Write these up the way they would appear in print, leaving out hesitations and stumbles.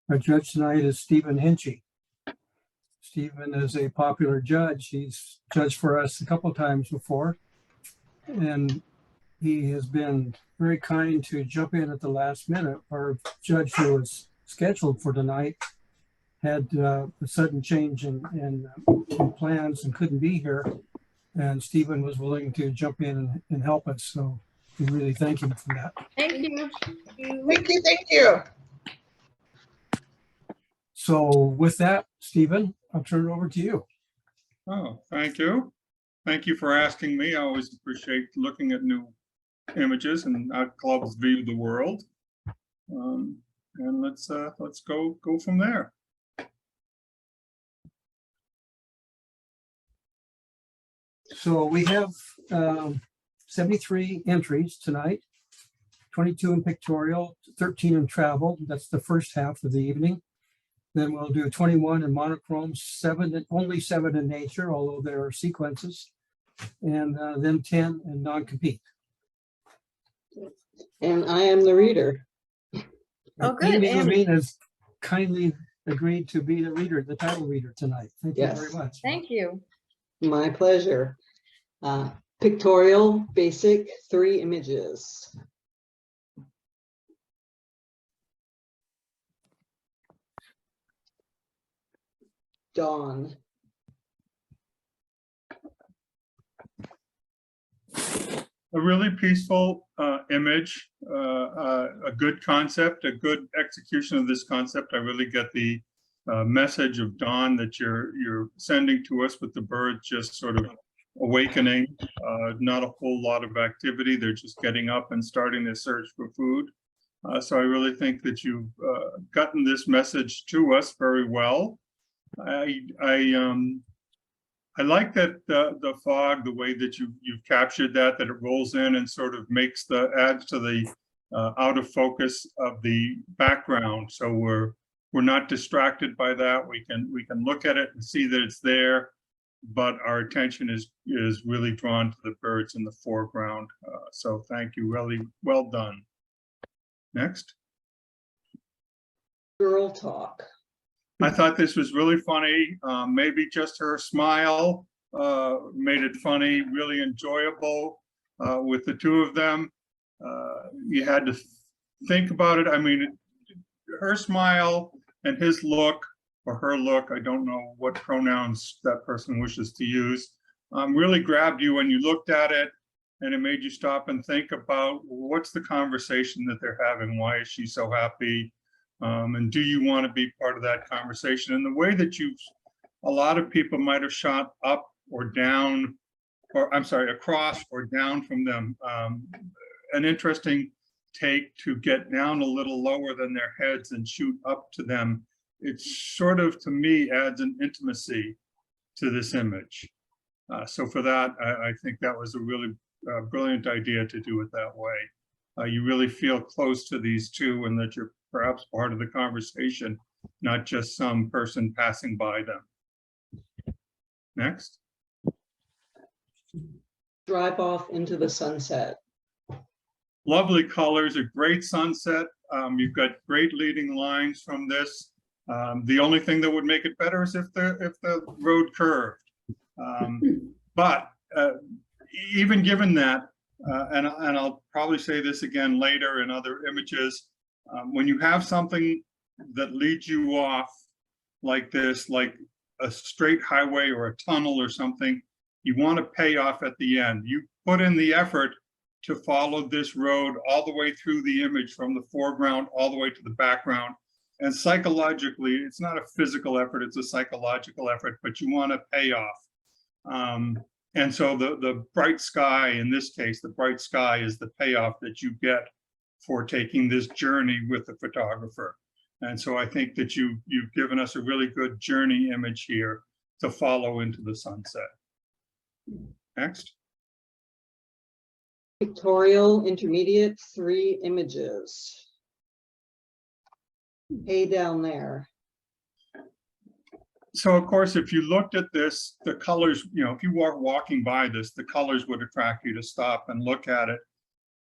Our judge tonight is Stephen Hinchey. Stephen is a popular judge. He's judged for us a couple of times before, and he has been very kind to jump in at the last minute. Our judge who was scheduled for tonight had a sudden change in plans and couldn't be here, and Stephen was willing to jump in and help us. So we really thank him for that. Thank you. Thank you, thank you. So with that, Stephen, I'll turn it over to you. Oh, thank you. Thank you for asking me. I always appreciate looking at new images and how clubs view the world. And let's go from there. So we have 73 entries tonight, 22 in pictorial, 13 in travel. That's the first half of the evening. Then we'll do 21 in monochrome, only 7 in nature, although there are sequences, and then 10 in non-compete. And I am the reader. Oh, good, Amy Amy. Levine has kindly agreed to be the reader, the title reader tonight. Thank you very much. Thank you. My pleasure. Pictorial, basic, 3 images. Dawn. A really peaceful image, a good concept, a good execution of this concept. I really get the message of dawn that you're sending to us, with the birds just sort of awakening, not a whole lot of activity. They're just getting up and starting their search for food. So I really think that you've gotten this message to us very well. I like that the fog, the way that you've captured that it rolls in and sort of adds to the out of focus of the background. So we're not distracted by that. We can look at it and see that it's there, but our attention is really drawn to the birds in the foreground. So thank you, really well done. Next. Girl talk. I thought this was really funny. Maybe just her smile made it funny, really enjoyable with the two of them. You had to think about it. I mean, her smile and his look, or her look, I don't know what pronouns that person wishes to use, really grabbed you when you looked at it, and it made you stop and think about what's the conversation that they're having? Why is she so happy? And do you want to be part of that conversation? And the way that a lot of people might have shot up or down, or I'm sorry, across or down from them. An interesting take to get down a little lower than their heads and shoot up to them. It sort of, to me, adds an intimacy to this image. So for that, I think that was a really brilliant idea to do it that way. You really feel close to these two, and that you're perhaps part of the conversation, not just some person passing by them. Next. Drive off into the sunset. Lovely colors, a great sunset. You've got great leading lines from this. The only thing that would make it better is if the road curved. But even given that, and I'll probably say this again later in other images, when you have something that leads you off like this, like a straight highway or a tunnel or something, you want to pay off at the end. You put in the effort to follow this road all the way through the image, from the foreground all the way to the background. And psychologically, it's not a physical effort, it's a psychological effort, but you want to pay off. And so the bright sky, in this case, the bright sky is the payoff that you get for taking this journey with the photographer. And so I think that you've given us a really good journey image here to follow into the sunset. Next. Pictorial, intermediate, 3 images. Hey, down there. So of course, if you looked at this, the colors, if you were walking by this, the colors would attract you to stop and look at it.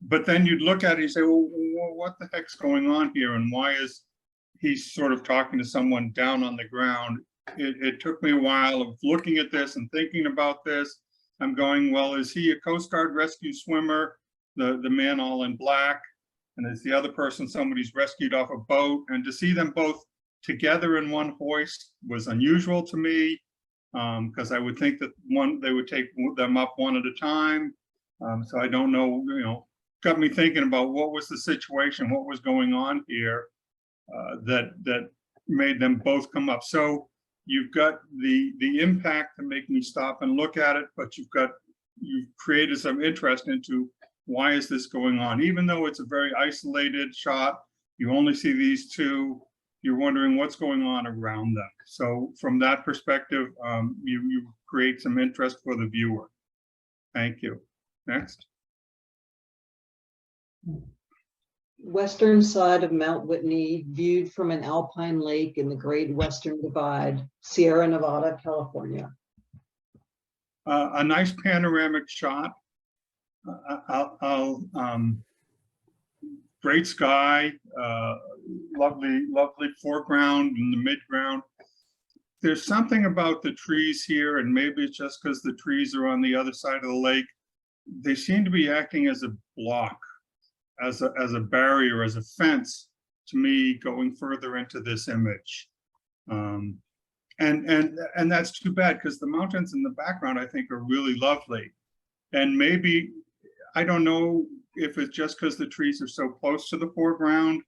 But then you'd look at it and say, well, what the heck's going on here? And why is he's sort of talking to someone down on the ground. It took me a while of looking at this and thinking about this. I'm going, well, is he a Coast Guard rescue swimmer, the man all in black? And is the other person somebody's rescued off a boat? And to see them both together in one hoist was unusual to me, because I would think that they would take them up one at a time. So I don't know, got me thinking about what was the situation, what was going on here that made them both come up. So you've got the impact to make me stop and look at it, but you've created some interest into why is this going on? Even though it's a very isolated shot, you only see these two, you're wondering what's going on around them. So from that perspective, you create some interest for the viewer. Thank you. Next. Western side of Mount Whitney, viewed from an alpine lake in the Great Western Divide, Sierra Nevada, California. A nice panoramic shot. Great sky, lovely foreground and the midground. There's something about the trees here, and maybe it's just because the trees are on the other side of the lake. They seem to be acting as a block, as a barrier, as a fence to me going further into this image. And that's too bad, because the mountains in the background I think are really lovely. And maybe, I don't know if it's just because the trees are so close to the foreground,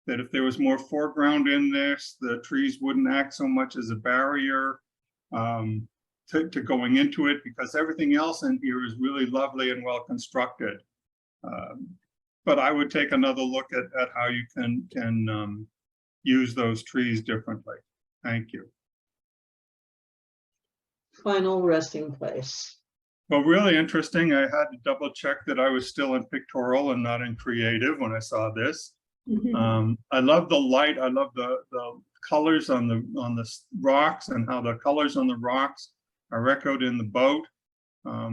that if there was more foreground in this, the trees wouldn't act so much as a barrier to going into it, because everything else in here is really lovely and well constructed. But I would take another look at how you can use those trees differently. Thank you. Final resting place. Well, really interesting. I had to double check that I was still in Pictorial and not in Creative when I saw this. I love the light. I love the colors on the rocks, and how the colors on the rocks are echoed in the boat.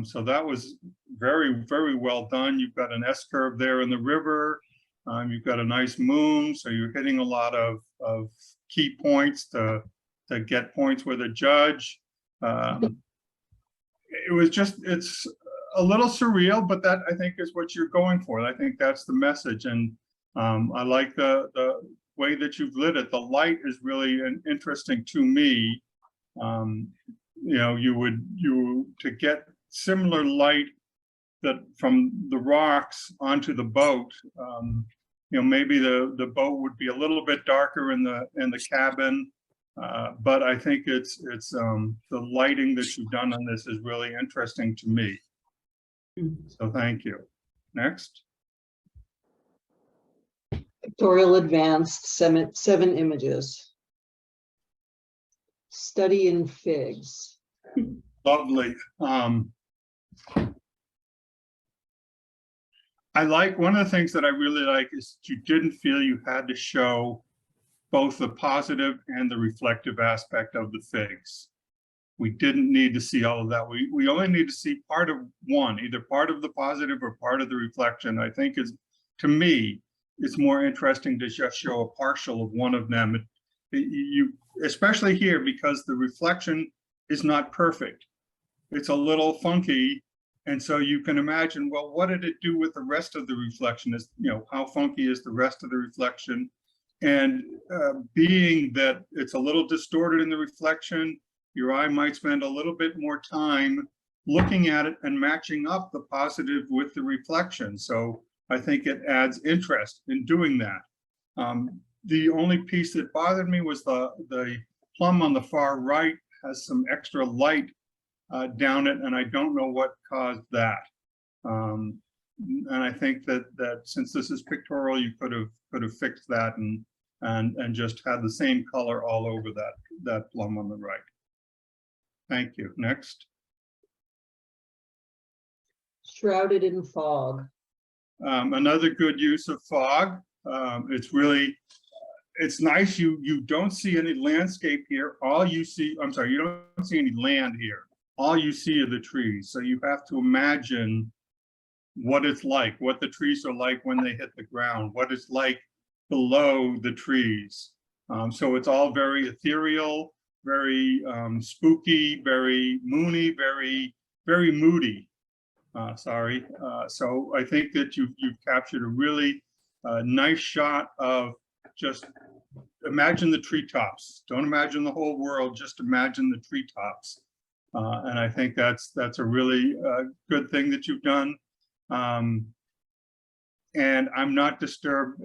So that was very, very well done. You've got an S curve there in the river. You've got a nice moon, so you're hitting a lot of key points to get points with a judge. It's a little surreal, but that I think is what you're going for. I think that's the message, and I like the way that you've lit it. The light is really interesting to me. To get similar light that from the rocks onto the boat. Maybe the boat would be a little bit darker in the cabin. But I think it's the lighting that you've done on this is really interesting to me. So thank you. Next. Pictorial Advanced, 7 images. Study in figs. Lovely. I like, one of the things that I really like is you didn't feel you had to show both the positive and the reflective aspect of the figs. We didn't need to see all of that. We only need to see part of one, either part of the positive or part of the reflection. I think to me, it's more interesting to just show a partial of one of them. Especially here, because the reflection is not perfect. It's a little funky. And so you can imagine, well, what did it do with the rest of the reflection? How funky is the rest of the reflection? And being that it's a little distorted in the reflection, your eye might spend a little bit more time looking at it and matching up the positive with the reflection. So I think it adds interest in doing that. The only piece that bothered me was the plum on the far right has some extra light down it, and I don't know what caused that. And I think that since this is Pictorial, you could have fixed that and just had the same color all over that plum on the right. Thank you. Next. Shrouded in fog. Another good use of fog. It's nice. You don't see any landscape here. All you see, I'm sorry, you don't see any land here. All you see are the trees. So you have to imagine what it's like, what the trees are like when they hit the ground, what it's like below the trees. So it's all very ethereal, very spooky, very moony, very moody. Sorry. So I think that you've captured a really nice shot of just imagine the treetops. Don't imagine the whole world, just imagine the treetops. And I think that's a really good thing that you've done. And I'm not disturbed,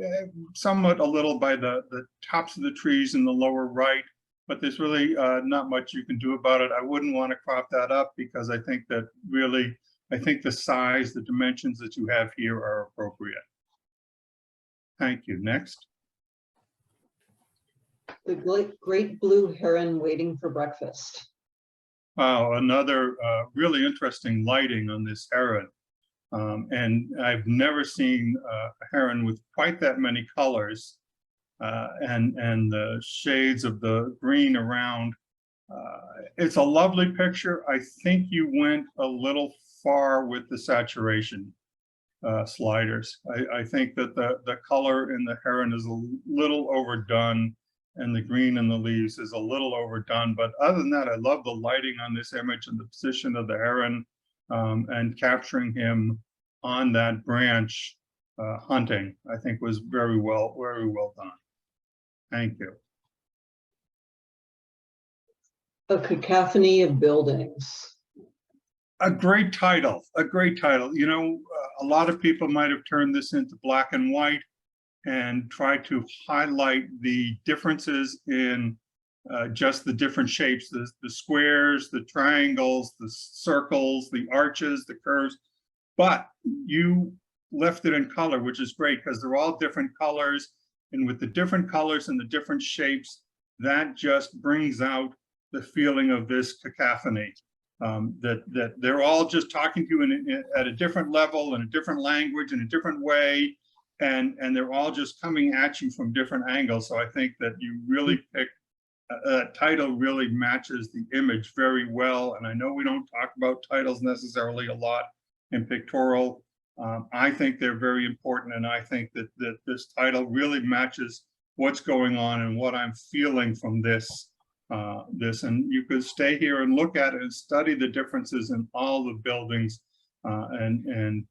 somewhat a little by the tops of the trees in the lower right, but there's really not much you can do about it. I wouldn't want to crop that up because I think that really, I think the size, the dimensions that you have here are appropriate. Thank you. Next. The great blue heron waiting for breakfast. Wow, another really interesting lighting on this heron. And I've never seen a heron with quite that many colors and the shades of the green around. It's a lovely picture. I think you went a little far with the saturation sliders. I think that the color in the heron is a little overdone and the green in the leaves is a little overdone. But other than that, I love the lighting on this image and the position of the heron and capturing him on that branch hunting, I think was very well done. Thank you. A cacophony of buildings. A great title, a great title. You know, a lot of people might have turned this into black and white and tried to highlight the differences in just the different shapes, the squares, the triangles, the circles, the arches, the curves, but you left it in color, which is great because they're all different colors, and with the different colors and the different shapes, that just brings out the feeling of this cacophony. That they're all just talking to you at a different level, in a different language, in a different way, and they're all just coming at you from different angles. So I think that you really picked a title really matches the image very well. And I know we don't talk about titles necessarily a lot in Pictorial. I think they're very important, and I think that this title really matches what's going on and what I'm feeling from this. And you could stay here and look at it and study the differences in all the buildings and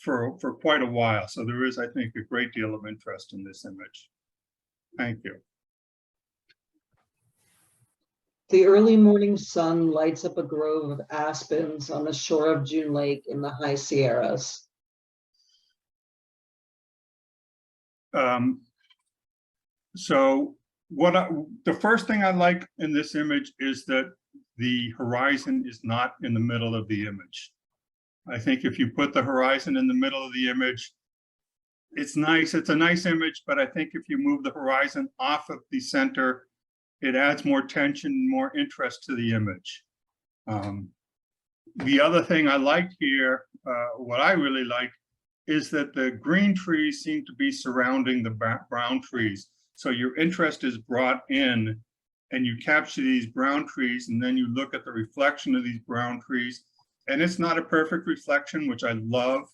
for quite a while. So there is, I think, a great deal of interest in this image. Thank you. The early morning sun lights up a grove of aspens on the shore of June Lake in the high Sierras. So the first thing I like in this image is that the horizon is not in the middle of the image. I think if you put the horizon in the middle of the image, it's nice. It's a nice image, but I think if you move the horizon off of the center, it adds more tension and more interest to the image. The other thing I like here, what I really like, is that the green trees seem to be surrounding the brown trees. So your interest is brought in and you capture these brown trees, and then you look at the reflection of these brown trees, and it's not a perfect reflection, which I love.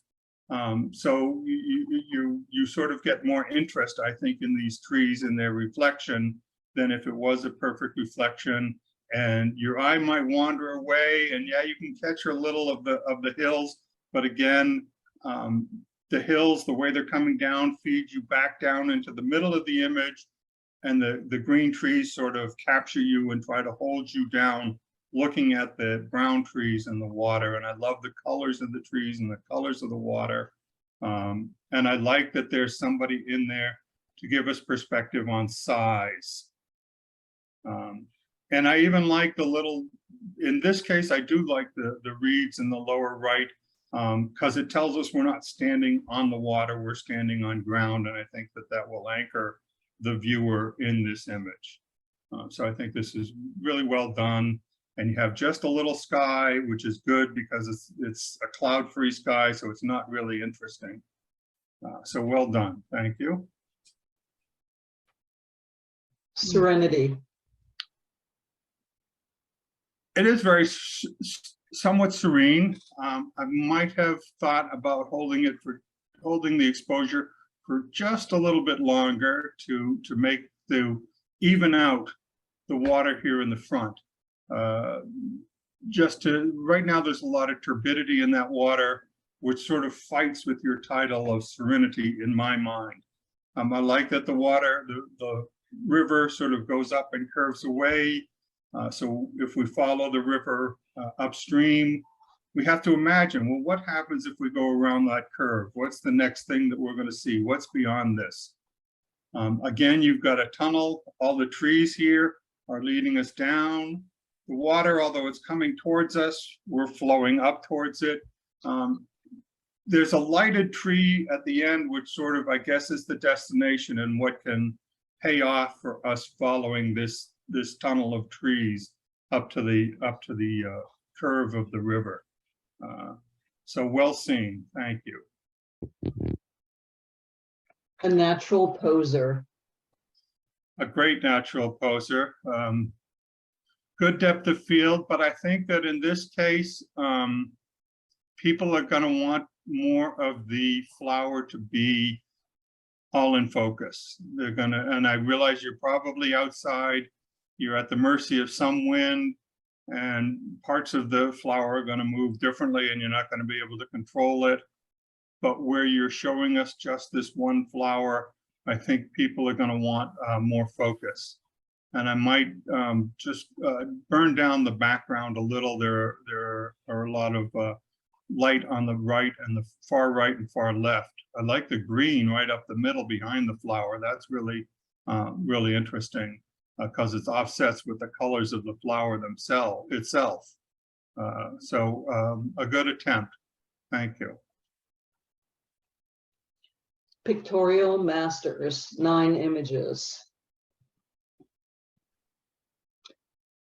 So you sort of get more interest, I think, in these trees and their reflection than if it was a perfect reflection. And your eye might wander away, and yeah, you can catch a little of the hills, but again, the hills, the way they're coming down, feed you back down into the middle of the image, and the green trees sort of capture you and try to hold you down, looking at the brown trees and the water. And I love the colors of the trees and the colors of the water. And I like that there's somebody in there to give us perspective on size. And I even like the little, in this case, I do like the reeds in the lower right, because it tells us we're not standing on the water, we're standing on ground. And I think that will anchor the viewer in this image. So I think this is really well done. And you have just a little sky, which is good because it's a cloud-free sky, so it's not really interesting. So well done, thank you. Serenity. It is very somewhat serene. I might have thought about holding the exposure for just a little bit longer to make to even out the water here in the front. Right now there's a lot of turbidity in that water, which sort of fights with your title of serenity in my mind. I like that the water, the river sort of goes up and curves away. So if we follow the river upstream, we have to imagine, well, what happens if we go around that curve? What's the next thing that we're going to see? What's beyond this? Again, you've got a tunnel. All the trees here are leading us down. The water, although it's coming towards us, we're flowing up towards it. There's a lighted tree at the end, which sort of, I guess, is the destination and what can pay off for us following this tunnel of trees up to the curve of the river. So well seen. Thank you. A natural poser. A great natural poser. Good depth of field, but I think that in this case, people are going to want more of the flower to be all in focus. They're going to, and I realize you're probably outside, you're at the mercy of some wind, and parts of the flower are going to move differently and you're not going to be able to control it. But where you're showing us just this one flower, I think people are going to want more focus. And I might just burn down the background a little. There are a lot of light on the right and the far right and far left. I like the green right up the middle behind the flower. That's really, really interesting because it offsets with the colors of the flower itself. So a good attempt. Thank you. Pictorial masters, 9 images.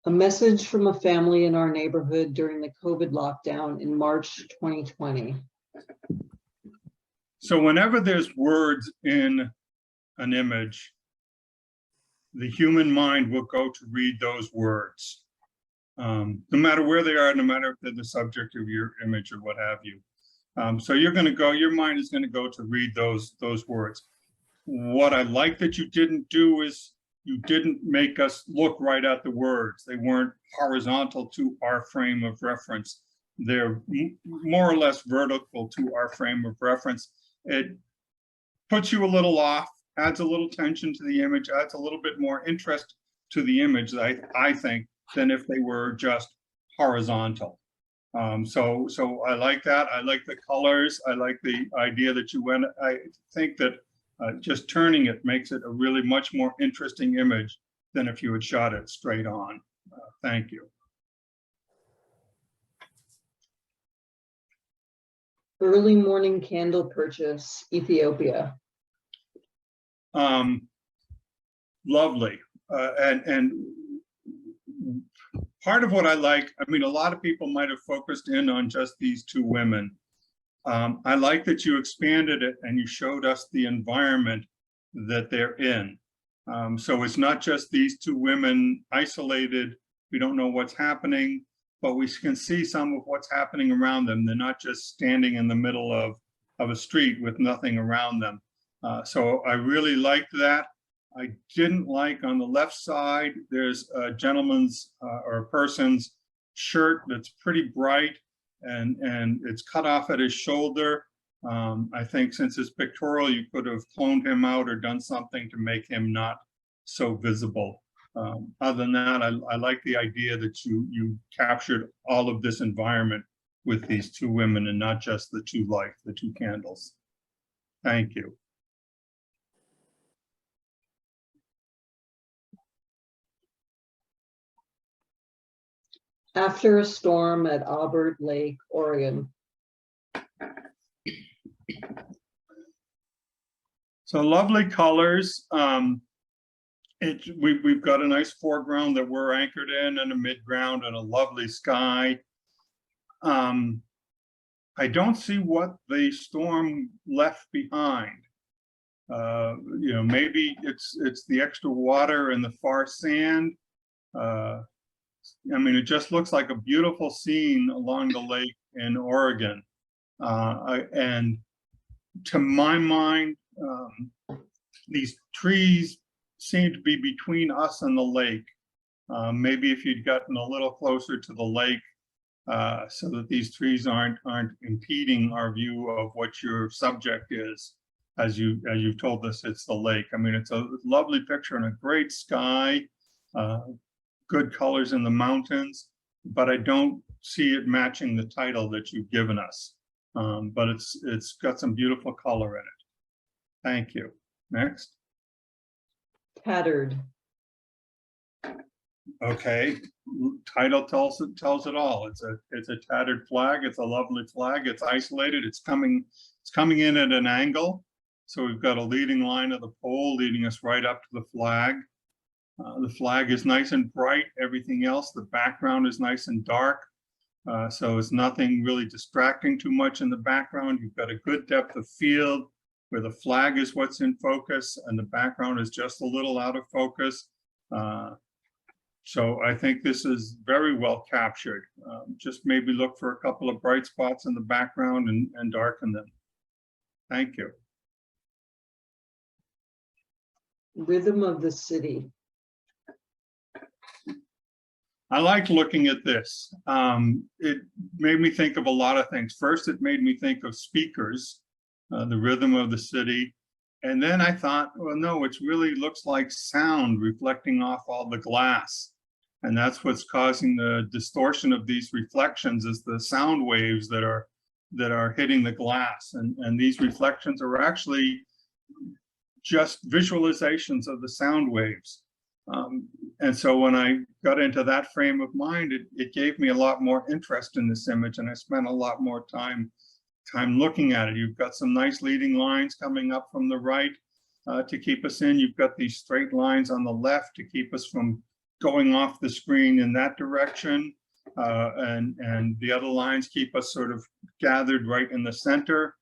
A message from a family in our neighborhood during the COVID lockdown in March 2020. So whenever there's words in an image, the human mind will go to read those words, no matter where they are, no matter if they're the subject of your image or what have you. So you're going to go, your mind is going to go to read those words. What I like that you didn't do is you didn't make us look right at the words. They weren't horizontal to our frame of reference. They're more or less vertical to our frame of reference. It puts you a little off, adds a little tension to the image, adds a little bit more interest to the image, I think, than if they were just horizontal. So I like that. I like the colors. I like the idea that you went. I think that just turning it makes it a really much more interesting image than if you had shot it straight on. Thank you. Early morning candle purchase, Ethiopia. Lovely. And part of what I like, I mean, a lot of people might have focused in on just these 2 women. I like that you expanded it and you showed us the environment that they're in. So it's not just these 2 women isolated. We don't know what's happening, but we can see some of what's happening around them. They're not just standing in the middle of a street with nothing around them. So I really liked that. I didn't like on the left side, there's a gentleman's or a person's shirt that's pretty bright and it's cut off at his shoulder. I think since it's pictorial, you could have cloned him out or done something to make him not so visible. Other than that, I like the idea that you captured all of this environment with these 2 women and not just the 2 candles. Thank you. After a storm at Auburn Lake, Oregon. So lovely colors. We've got a nice foreground that we're anchored in and a midground and a lovely sky. I don't see what the storm left behind. You know, maybe it's the extra water and the far sand. I mean, it just looks like a beautiful scene along the lake in Oregon. And to my mind, these trees seemed to be between us and the lake. Maybe if you'd gotten a little closer to the lake, so that these trees aren't impeding our view of what your subject is. As you've told us, it's the lake. I mean, it's a lovely picture and a great sky, good colors in the mountains, but I don't see it matching the title that you've given us. But it's got some beautiful color in it. Thank you. Next. Tattered. Okay, title tells it all. It's a tattered flag. It's a lovely flag. It's isolated. It's coming in at an angle. So we've got a leading line of the pole leading us right up to the flag. The flag is nice and bright. Everything else, the background is nice and dark. So it's nothing really distracting too much in the background. You've got a good depth of field where the flag is what's in focus and the background is just a little out of focus. So I think this is very well captured. Just maybe look for a couple of bright spots in the background and darken them. Thank you. Rhythm of the city. I like looking at this. It made me think of a lot of things. First, it made me think of speakers, the rhythm of the city. And then I thought, well, no, it really looks like sound reflecting off all the glass. And that's what's causing the distortion of these reflections is the sound waves that are hitting the glass. And these reflections are actually just visualizations of the sound waves. And so when I got into that frame of mind, it gave me a lot more interest in this image, and I spent a lot more time looking at it. You've got some nice leading lines coming up from the right to keep us in. You've got these straight lines on the left to keep us from going off the screen in that direction. And the other lines keep us sort of gathered right in the center.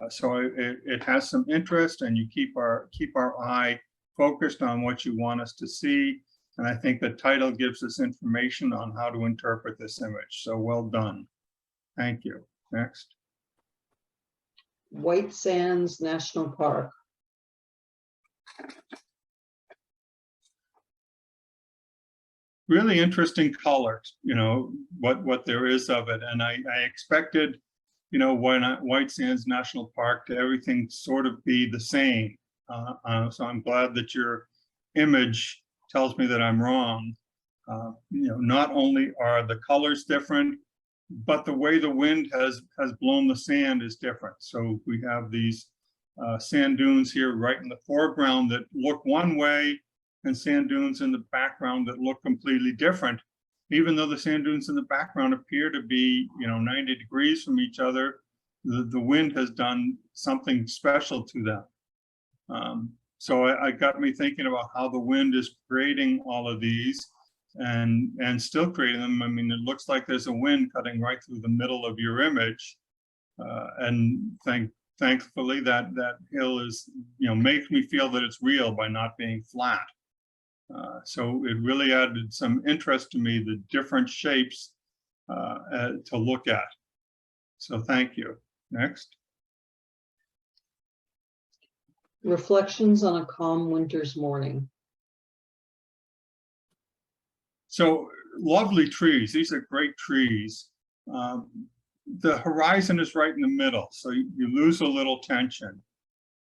So it has some interest, and you keep our eye focused on what you want us to see. And I think the title gives us information on how to interpret this image. So well done. Thank you. Next. White Sands National Park. Really interesting colors, you know, what there is of it. And I expected, you know, White Sands National Park to everything sort of be the same. So I'm glad that your image tells me that I'm wrong. You know, not only are the colors different, but the way the wind has blown the sand is different. So we have these sand dunes here right in the foreground that look one way, and sand dunes in the background that look completely different, even though the sand dunes in the background appear to be, you know, 90 degrees from each other. The wind has done something special to them. So I got me thinking about how the wind is creating all of these and still creating them. I mean, it looks like there's a wind cutting right through the middle of your image. And thankfully that hill is, you know, makes me feel that it's real by not being flat. So it really added some interest to me, the different shapes to look at. So thank you. Next. Reflections on a calm winter's morning. So lovely trees. These are great trees. The horizon is right in the middle, so you lose a little tension.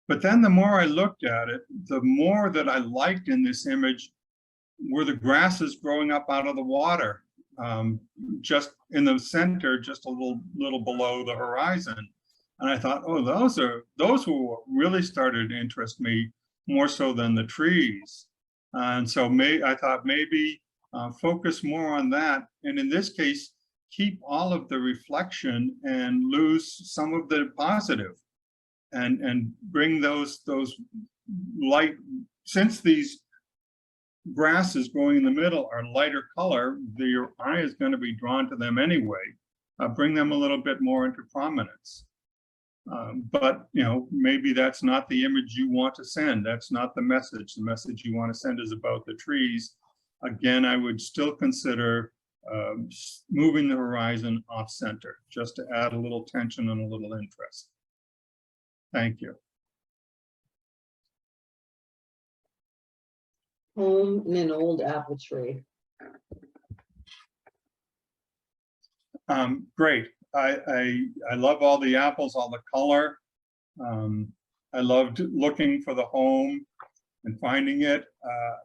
But then the more I looked at it, the more that I liked in this image were the grasses growing up out of the water, just in the center, just a little below the horizon. And I thought, oh, those who really started to interest me more so than the trees. And so I thought maybe focus more on that. And in this case, keep all of the reflection and lose some of the positive. And bring those light, since these grasses growing in the middle are lighter color, your eye is going to be drawn to them anyway. Bring them a little bit more into prominence. But you know, maybe that's not the image you want to send. That's not the message. The message you want to send is about the trees. Again, I would still consider moving the horizon off center, just to add a little tension and a little interest. Thank you. Home in an old apple tree. Great. I love all the apples, all the color. I loved looking for the home and finding it.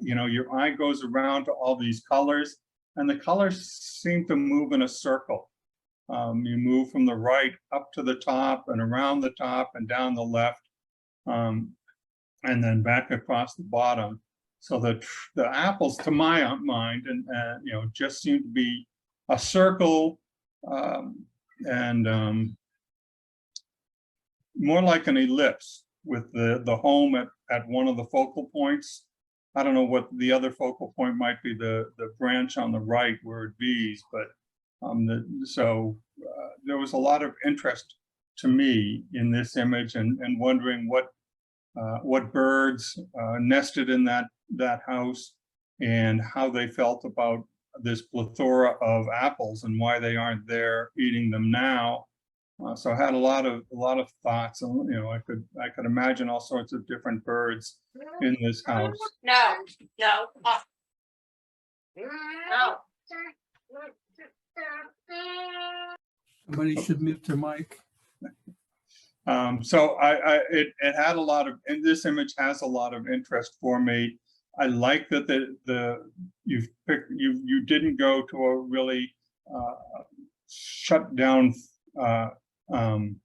You know, your eye goes around to all these colors, and the colors seem to move in a circle. You move from the right up to the top and around the top and down the left, and then back across the bottom. So the apples, to my mind, and you know, just seem to be a circle, and more like an ellipse with the home at one of the focal points. I don't know what the other focal point might be, the branch on the right where it V's, but there was a lot of interest to me in this image, and wondering what birds nested in that house, and how they felt about this plethora of apples and why they aren't there eating them now. So I had a lot of thoughts, and you know, I could imagine all sorts of different birds in this house. No, no. No. Somebody should mute their mic. So it had a lot of, and this image has a lot of interest for me. I like that you didn't go to a really shut down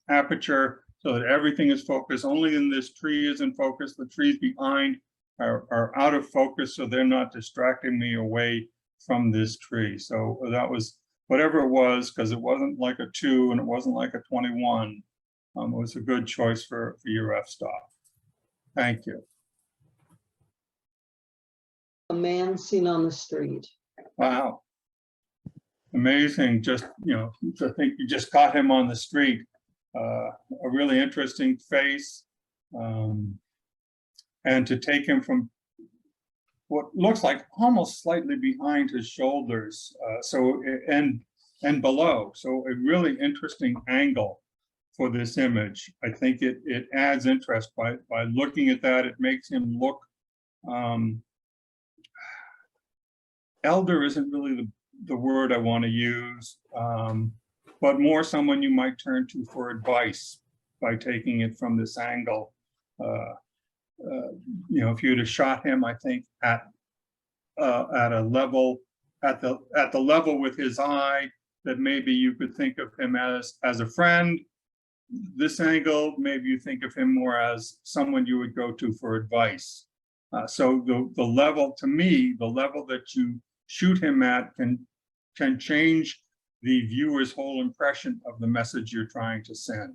aperture, so that everything is focused. Only in this tree is in focus. The trees behind are out of focus, so they're not distracting me away from this tree. So that was, whatever it was, because it wasn't like a 2 and it wasn't like a 21. It was a good choice for your f-stop. Thank you. A man seen on the street. Wow. Amazing. Just, you know, to think you just caught him on the street. A really interesting face. And to take him from what looks like almost slightly behind his shoulders, and below. So a really interesting angle for this image. I think it adds interest by looking at that. It makes him look, elder isn't really the word I want to use, but more someone you might turn to for advice by taking it from this angle. You know, if you'd have shot him, I think at a level, at the level with his eye, that maybe you could think of him as a friend. This angle, maybe you think of him more as someone you would go to for advice. So the level, to me, the level that you shoot him at can change the viewer's whole impression of the message you're trying to send.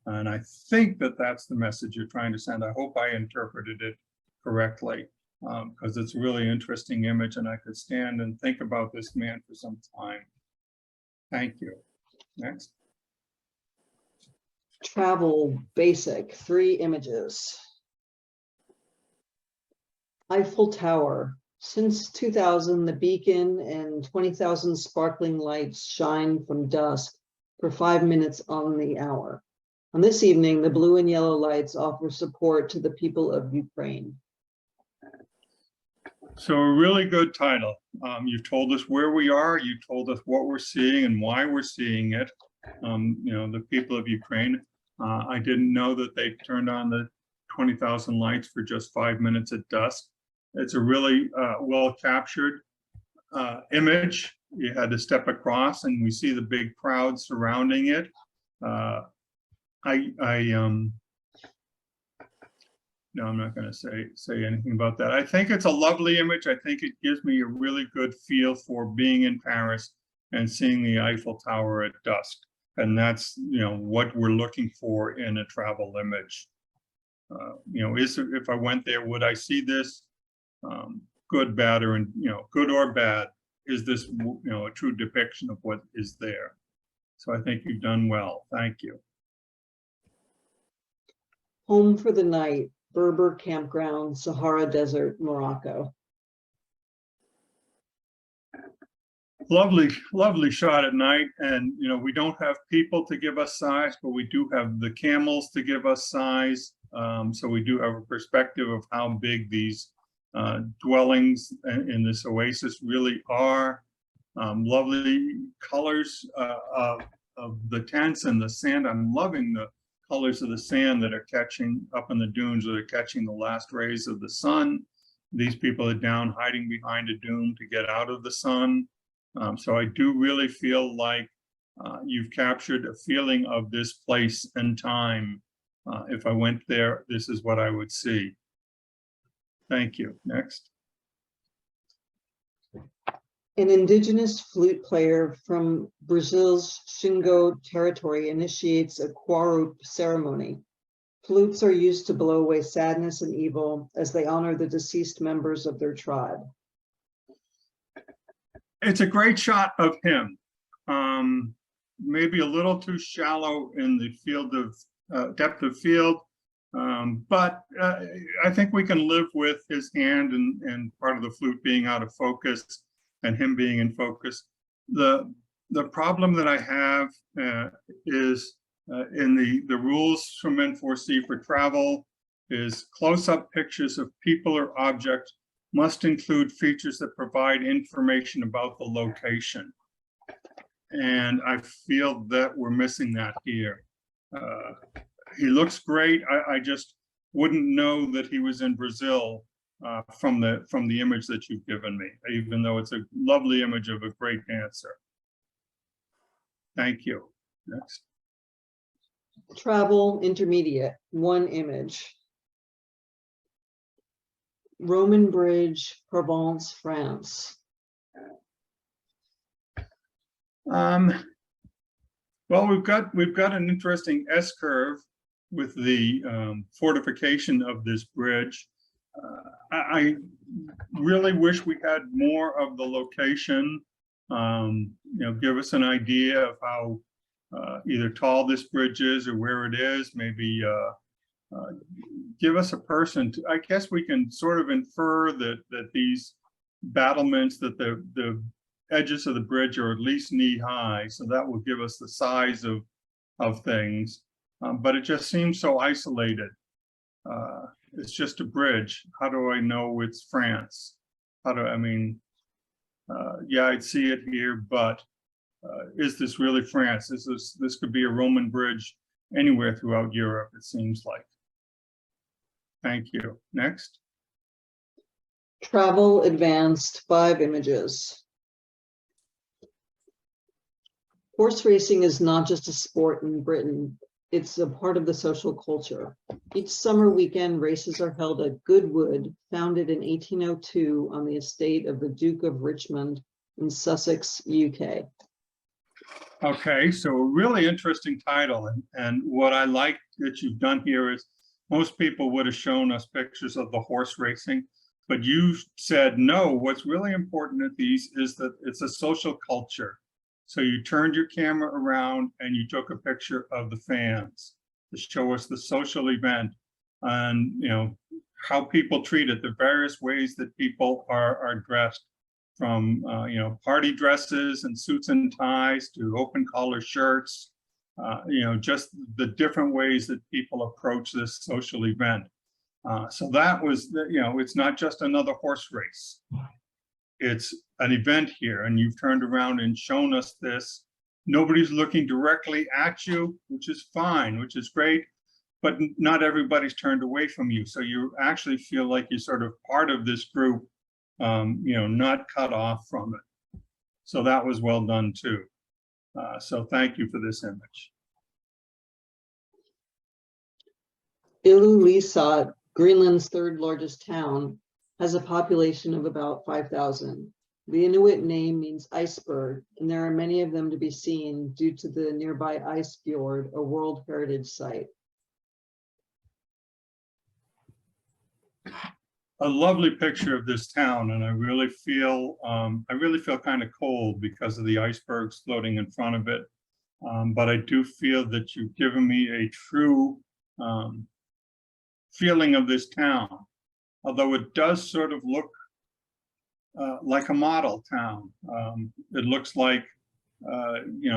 And I think that that's the message you're trying to send. I hope I interpreted it correctly, because it's a really interesting image, and I could stand and think about this man for some time. Thank you. Next. Travel basic, 3 images. Eiffel Tower. Since 2000, the beacon and 20,000 sparkling lights shine from dusk for 5 minutes on the hour. On this evening, the blue and yellow lights offer support to the people of Ukraine. So a really good title. You've told us where we are, you told us what we're seeing and why we're seeing it. You know, the people of Ukraine. I didn't know that they turned on the 20,000 lights for just 5 minutes at dusk. It's a really well captured image. You had to step across, and we see the big crowd surrounding it. No, I'm not going to say anything about that. I think it's a lovely image. I think it gives me a really good feel for being in Paris and seeing the Eiffel Tower at dusk. And that's, you know, what we're looking for in a travel image. You know, if I went there, would I see this? Good, bad, or, you know, good or bad? Is this, you know, a true depiction of what is there? So I think you've done well. Thank you. Home for the night, Berber campground, Sahara Desert, Morocco. Lovely, lovely shot at night. And, you know, we don't have people to give us size, but we do have the camels to give us size. So we do have a perspective of how big these dwellings in this oasis really are. Lovely colors of the tents and the sand. I'm loving the colors of the sand that are catching up in the dunes, that are catching the last rays of the sun. These people are down hiding behind a dune to get out of the sun. So I do really feel like you've captured a feeling of this place and time. If I went there, this is what I would see. Thank you. Next. An indigenous flute player from Brazil's Xingu territory initiates a Quarup ceremony. Flutes are used to blow away sadness and evil as they honor the deceased members of their tribe. It's a great shot of him. Maybe a little too shallow in the field of depth of field, but I think we can live with his hand and part of the flute being out of focus and him being in focus. The problem that I have is in the rules from N4C for travel is close-up pictures of people or objects must include features that provide information about the location. And I feel that we're missing that here. He looks great. I just wouldn't know that he was in Brazil from the image that you've given me, even though it's a lovely image of a great dancer. Thank you. Next. Travel intermediate, 1 image. Roman Bridge, Provence, France. Well, we've got an interesting S-curve with the fortification of this bridge. I really wish we had more of the location. Give us an idea of how either tall this bridge is or where it is. Maybe give us a person. I guess we can sort of infer that these battlements, that the edges of the bridge are at least knee high, so that will give us the size of things. But it just seems so isolated. It's just a bridge. How do I know it's France? Yeah, I'd see it here, but is this really France? This could be a Roman bridge anywhere throughout Europe, it seems like. Thank you. Next. Travel advanced, 5 images. Horse racing is not just a sport in Britain, it's a part of the social culture. Each summer weekend, races are held at Goodwood, founded in 1802 on the estate of the Duke of Richmond in Sussex, UK. Okay, so a really interesting title. And what I like that you've done here is most people would have shown us pictures of the horse racing, but you said, no, what's really important at these is that it's a social culture. So you turned your camera around and you took a picture of the fans to show us the social event and, how people treat it, the various ways that people are dressed, from, party dresses and suits and ties to open collar shirts, just the different ways that people approach this social event. So that was, it's not just another horse race. It's an event here, and you've turned around and shown us this. Nobody's looking directly at you, which is fine, which is great, but not everybody's turned away from you. So you actually feel like you're sort of part of this group, not cut off from it. So that was well done too. So thank you for this image. Ilulissat, Greenland's 3rd largest town, has a population of about 5,000. The Inuit name means iceberg, and there are many of them to be seen due to the nearby ice fjord, a World Heritage Site. A lovely picture of this town, and I really feel kind of cold because of the icebergs floating in front of it. But I do feel that you've given me a true feeling of this town, although it does sort of look like a model town. It looks like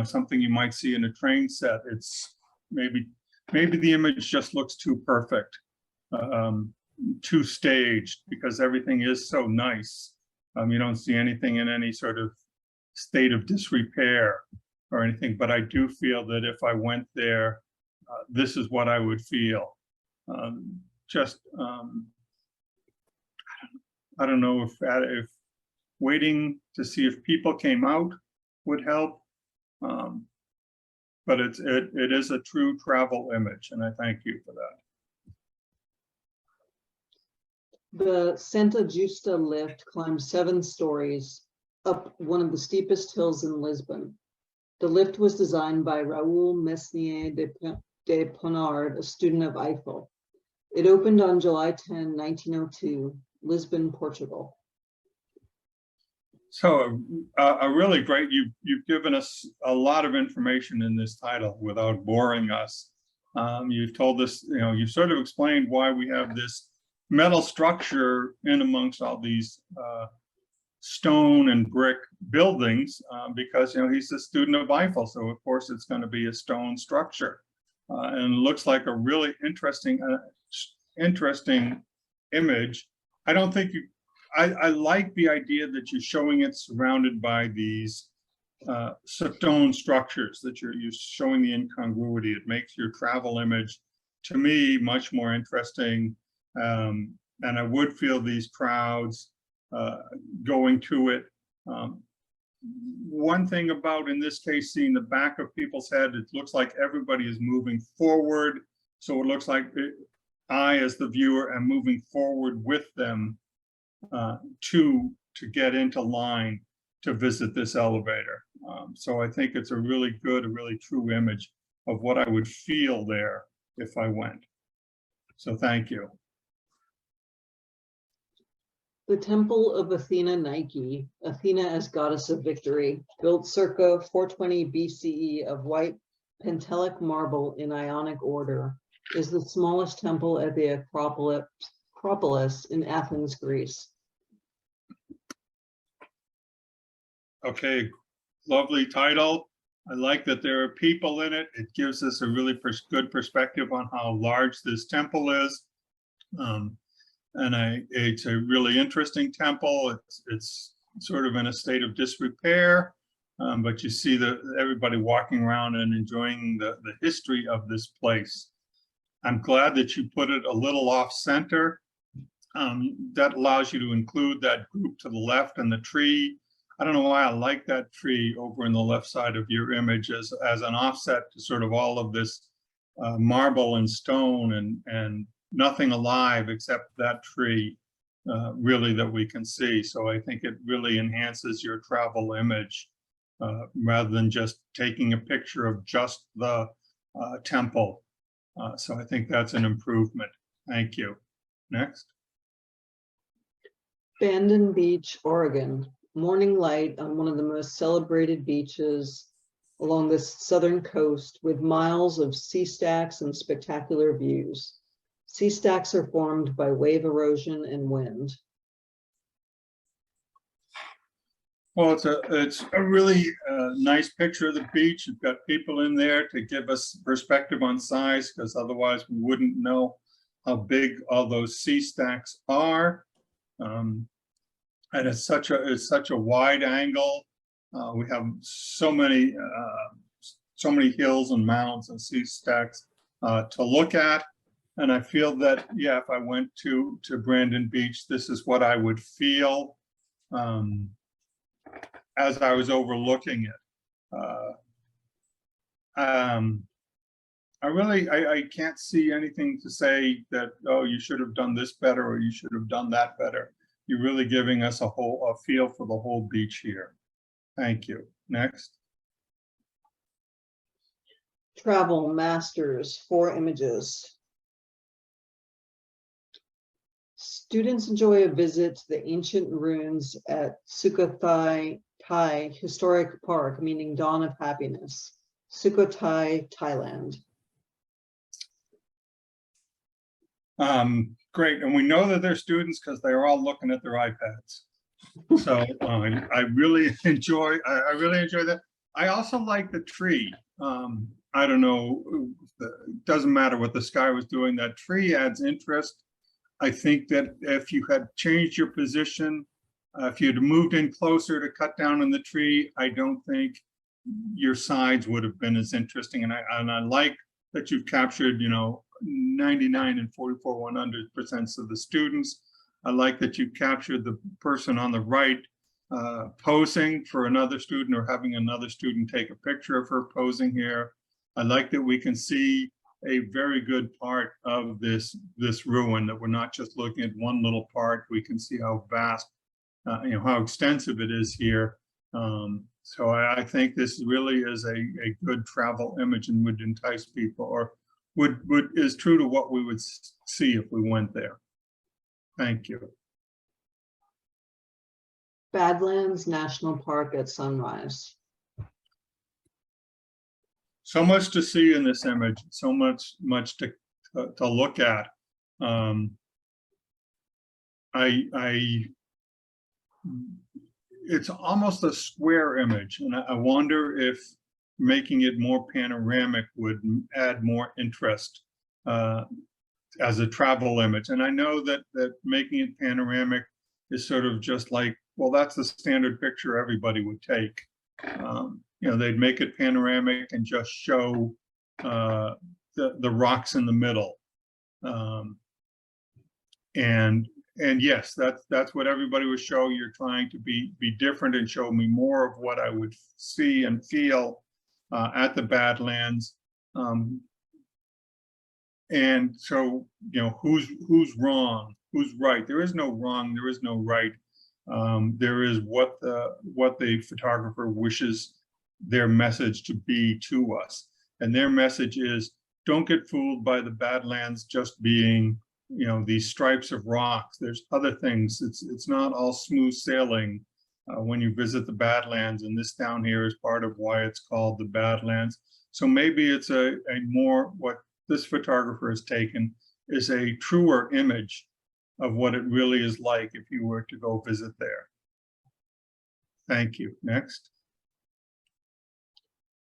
something you might see in a train set. It's maybe the image just looks too perfect. too staged because everything is so nice. You don't see anything in any sort of state of disrepair or anything, but I do feel that if I went there, this is what I would feel. I don't know if waiting to see if people came out would help, but it is a true travel image, and I thank you for that. The Santa Justa lift climbs 7 stories up one of the steepest hills in Lisbon. The lift was designed by Raoul Mesnier de Ponard, a student of Eiffel. It opened on July 10, 1902, Lisbon, Portugal. So a really great, you've given us a lot of information in this title without boring us. You've told us, you've sort of explained why we have this metal structure in amongst all these stone and brick buildings, because he's a student of Eiffel, so of course it's going to be a stone structure, and it looks like a really interesting image. I don't think I like the idea that you're showing it surrounded by these stone structures, that you're showing the incongruity. It makes your travel image, to me, much more interesting. And I would feel these crowds going to it. One thing about, in this case, seeing the back of people's head, it looks like everybody is moving forward. So it looks like I, as the viewer, am moving forward with them to get into line to visit this elevator. So I think it's a really good, a really true image of what I would feel there if I went. So thank you. The Temple of Athena Nike, Athena as goddess of victory, built circa 420 BCE of white Pentelic marble in Ionic order, is the smallest temple at the Acropolis in Athens, Greece. Okay, lovely title. I like that there are people in it. It gives us a really good perspective on how large this temple is. And it's a really interesting temple. It's sort of in a state of disrepair, but you see everybody walking around and enjoying the history of this place. I'm glad that you put it a little off center. That allows you to include that group to the left and the tree. I don't know why I like that tree over in the left side of your image as an offset to sort of all of this marble and stone and nothing alive except that tree, really, that we can see. So I think it really enhances your travel image rather than just taking a picture of just the temple. So I think that's an improvement. Thank you. Next. Bandon Beach, Oregon. Morning light on one of the most celebrated beaches along the southern coast with miles of sea stacks and spectacular views. Sea stacks are formed by wave erosion and wind. Well, it's a really nice picture of the beach. You've got people in there to give us perspective on size, because otherwise we wouldn't know how big all those sea stacks are. And it's such a wide angle. We have so many hills and mounds and sea stacks to look at. And I feel that, yeah, if I went to Bandon Beach, this is what I would feel as I was overlooking it. I can't see anything to say that, oh, you should have done this better or you should have done that better. You're really giving us a feel for the whole beach here. Thank you. Next. Travel Masters, 4 images. Students enjoy a visit to the ancient ruins at Sukhothai Historic Park, meaning Dawn of Happiness, Sukhothai, Thailand. Great, and we know that they're students because they're all looking at their iPads. So I really enjoy that. I also like the tree. I don't know, it doesn't matter what the sky was doing. That tree adds interest. I think that if you had changed your position, if you'd moved in closer to cut down on the tree, I don't think your sides would have been as interesting. And I like that you've captured, 99 and 44/100% of the students. I like that you captured the person on the right posing for another student, or having another student take a picture of her posing here. I like that we can see a very good part of this ruin, that we're not just looking at one little part. We can see how vast, how extensive it is here. So I think this really is a good travel image, and would entice people, or is true to what we would see if we went there. Thank you. Badlands National Park at sunrise. So much to see in this image, so much to look at. It's almost a square image, and I wonder if making it more panoramic would add more interest as a travel image. And I know that making it panoramic is sort of just like, well, that's the standard picture everybody would take. They'd make it panoramic and just show the rocks in the middle. And yes, that's what everybody would show. You're trying to be different and show me more of what I would see and feel at the Badlands. And so, who's wrong, who's right? There is no wrong, there is no right. There is what the photographer wishes their message to be to us. And their message is, don't get fooled by the Badlands just being, these stripes of rocks. There's other things. It's not all smooth sailing when you visit the Badlands, and this down here is part of why it's called the Badlands. So maybe it's a more, what this photographer has taken is a truer image of what it really is like if you were to go visit there. Thank you. Next.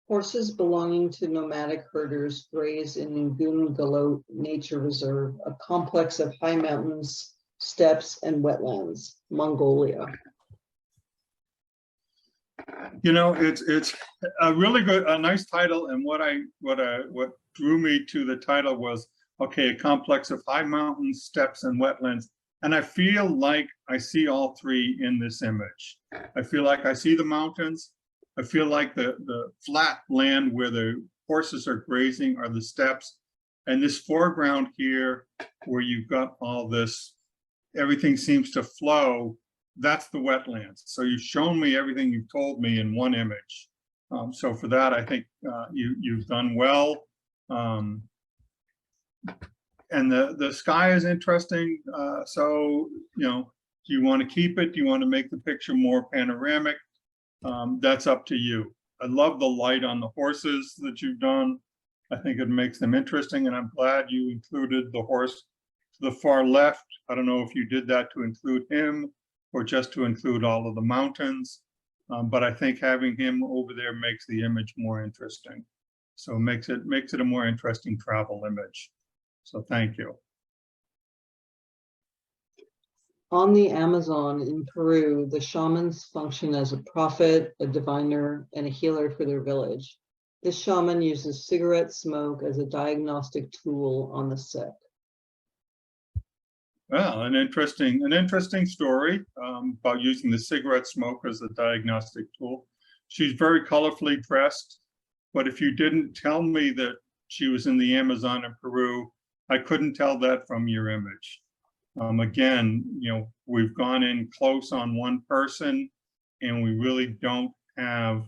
Horses belonging to nomadic herders graze in Gungalot Nature Reserve, a complex of high mountains, steppes, and wetlands, Mongolia. It's a really good, a nice title. And what drew me to the title was, okay, a complex of high mountains, steppes, and wetlands. And I feel like I see all three in this image. I feel like I see the mountains. I feel like the flat land where the horses are grazing are the steppes. And this foreground here, where you've got all this, everything seems to flow, that's the wetlands. So you've shown me everything you've told me in one image. So for that, I think you've done well. And the sky is interesting. So, do you want to keep it? Do you want to make the picture more panoramic? That's up to you. I love the light on the horses that you've done. I think it makes them interesting, and I'm glad you included the horse to the far left. I don't know if you did that to include him or just to include all of the mountains, but I think having him over there makes the image more interesting. So it makes it a more interesting travel image. So thank you. On the Amazon in Peru, the shamans function as a prophet, a diviner, and a healer for their village. This shaman uses cigarette smoke as a diagnostic tool on the sick. Well, an interesting story about using the cigarette smoke as a diagnostic tool. She's very colorfully dressed, but if you didn't tell me that she was in the Amazon in Peru, I couldn't tell that from your image. Again, we've gone in close on one person, and we really don't have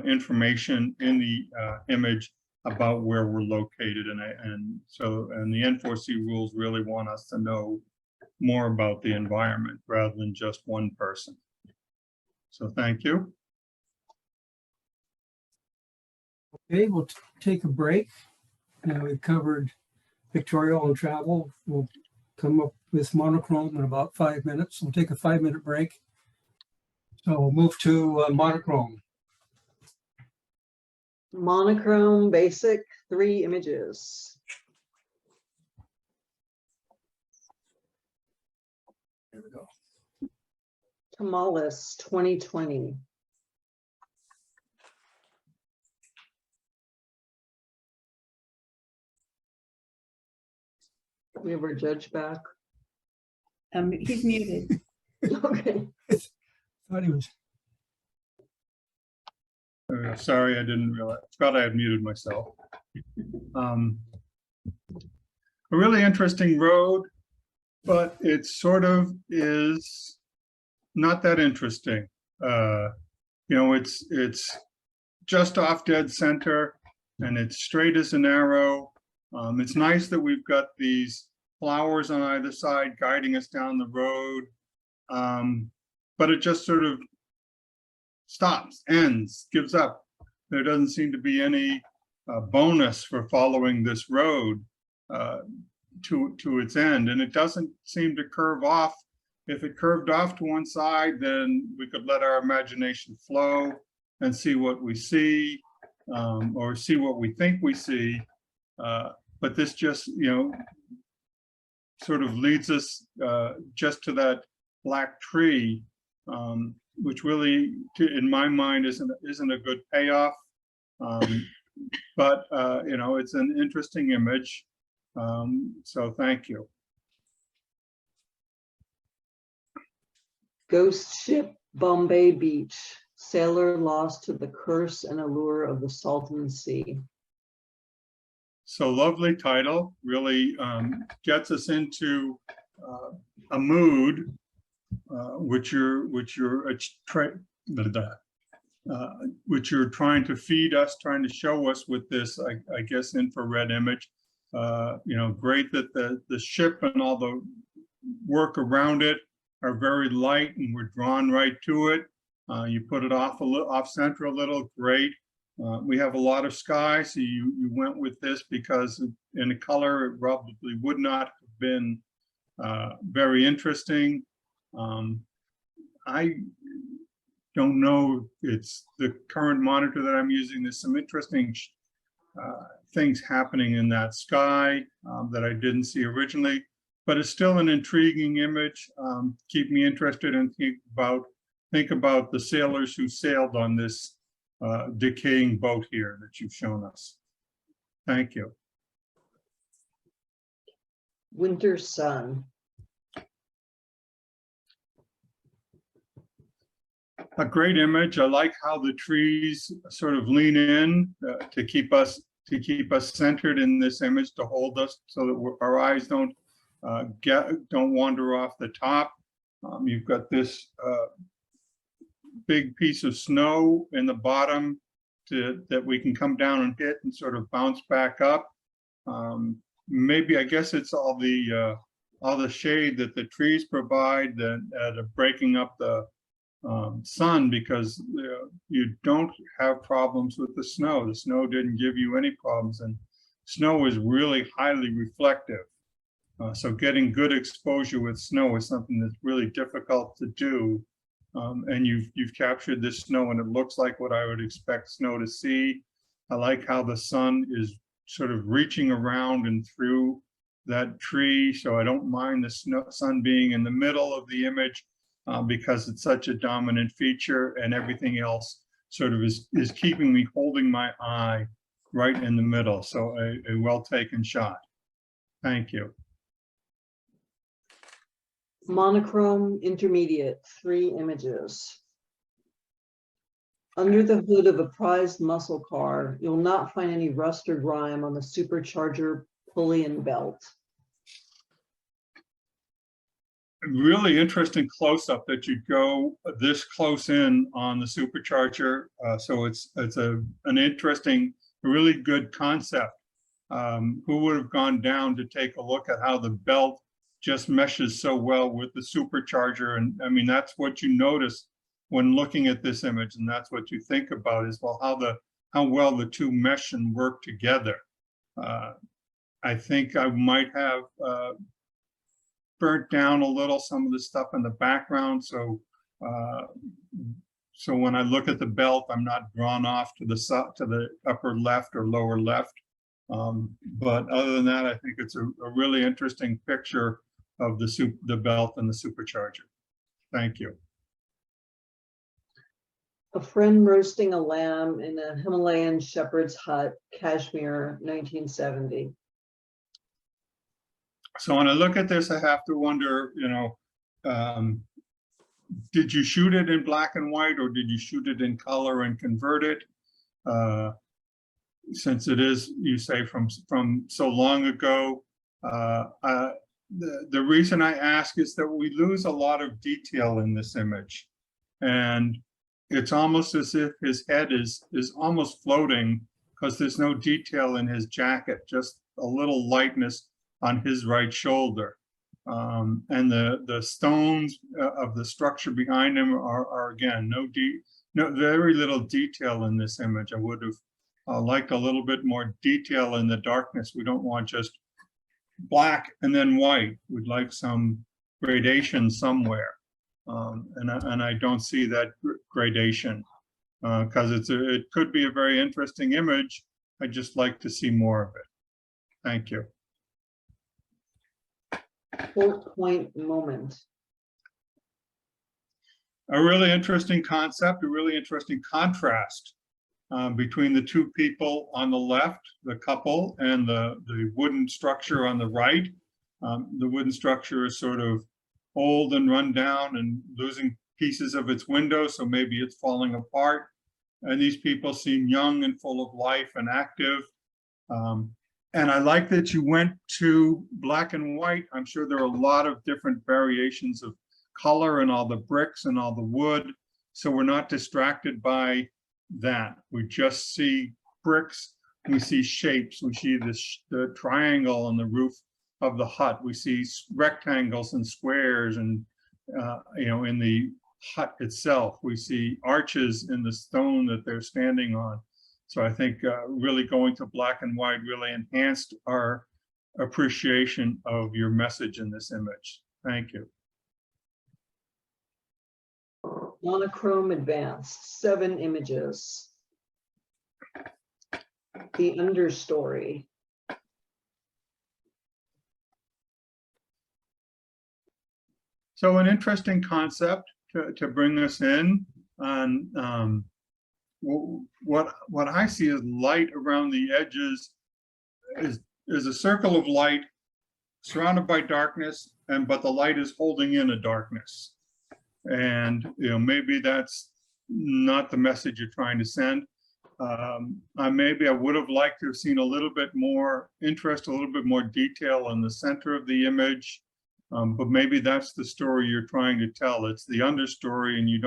information in the image about where we're located. And the N4C rules really want us to know more about the environment rather than just one person. So thank you. Okay, we'll take a break. We've covered pictorial and travel. We'll come up with monochrome in about 5 minutes. We'll take a 5-minute break. So we'll move to monochrome. Monochrome basic 3 images. Tamales 2020. We have our judge back. He's muted. Okay. Thought he was. Sorry, I didn't realize. Forgot I had muted myself. A really interesting road, but it sort of is not that interesting. You know, it's just off dead center, and it's straight as an arrow. It's nice that we've got these flowers on either side guiding us down the road, but it just sort of stops, ends, gives up. There doesn't seem to be any bonus for following this road to its end, and it doesn't seem to curve off. If it curved off to one side, then we could let our imagination flow and see what we see, or see what we think we see. But this just, you know, sort of leads us just to that black tree, which really, in my mind, isn't a good payoff. But you know, it's an interesting image. So thank you. Ghost ship Bombay Beach. Sailor lost to the curse and allure of the Salton Sea. So lovely title, really gets us into a mood which you're trying to feed us, trying to show us with this, I guess, infrared image. You know, great that the ship and all the work around it are very light, and we're drawn right to it. You put it off center a little, great. We have a lot of sky, so you went with this because in a color it probably would not have been very interesting. I don't know, it's the current monitor that I'm using. There's some interesting things happening in that sky that I didn't see originally, but it's still an intriguing image. Keep me interested and think about the sailors who sailed on this decaying boat here that you've shown us. Thank you. Winter sun. A great image. I like how the trees sort of lean in to keep us centered in this image, to hold us so that our eyes don't wander off the top. You've got this big piece of snow in the bottom that we can come down and hit and sort of bounce back up. Maybe, I guess it's all the shade that the trees provide that are breaking up the sun, because you don't have problems with the snow. The snow didn't give you any problems, and snow is really highly reflective. So getting good exposure with snow is something that's really difficult to do. And you've captured this snow, and it looks like what I would expect snow to see. I like how the sun is sort of reaching around and through that tree, so I don't mind the sun being in the middle of the image because it's such a dominant feature, and everything else sort of is keeping me holding my eye right in the middle. So a well-taken shot. Thank you. Monochrome intermediate, 3 images. Under the hood of a prized muscle car, you'll not find any rust or grime on the supercharger pulley and belt. Really interesting close-up that you'd go this close in on the supercharger. So it's an interesting, really good concept. Who would have gone down to take a look at how the belt just meshes so well with the supercharger? And I mean, that's what you notice when looking at this image, and that's what you think about is, well, how well the two mesh and work together. I think I might have burnt down a little some of the stuff in the background, so when I look at the belt, I'm not drawn off to the upper left or lower left. But other than that, I think it's a really interesting picture of the belt and the supercharger. Thank you. A friend roasting a lamb in a Himalayan shepherd's hut, Kashmir, 1970. So when I look at this, I have to wonder, did you shoot it in black and white, or did you shoot it in color and convert it? Since it is, you say, from so long ago. The reason I ask is that we lose a lot of detail in this image. And it's almost as if his head is almost floating, because there's no detail in his jacket, just a little lightness on his right shoulder. And the stones of the structure behind him are again, very little detail in this image. I would have liked a little bit more detail in the darkness. We don't want just black and then white. We'd like some gradation somewhere. And I don't see that gradation, because it could be a very interesting image. I'd just like to see more of it. Thank you. Quote point moment. A really interesting concept, a really interesting contrast between the two people on the left, the couple, and the wooden structure on the right. The wooden structure is sort of old and run down and losing pieces of its window, so maybe it's falling apart. And these people seem young and full of life and active. And I like that you went to black and white. I'm sure there are a lot of different variations of color and all the bricks and all the wood. So we're not distracted by that. We just see bricks, we see shapes, we see the triangle on the roof of the hut. We see rectangles and squares, and in the hut itself, we see arches in the stone that they're standing on. So I think really going to black and white really enhanced our appreciation of your message in this image. Thank you. Monochrome advanced, 7 images. The understory. So an interesting concept to bring us in on what I see is light around the edges is a circle of light surrounded by darkness, but the light is holding in a darkness. And maybe that's not the message you're trying to send. Maybe I would have liked to have seen a little bit more interest, a little bit more detail in the center of the image. But maybe that's the story you're trying to tell. It's the understory, and you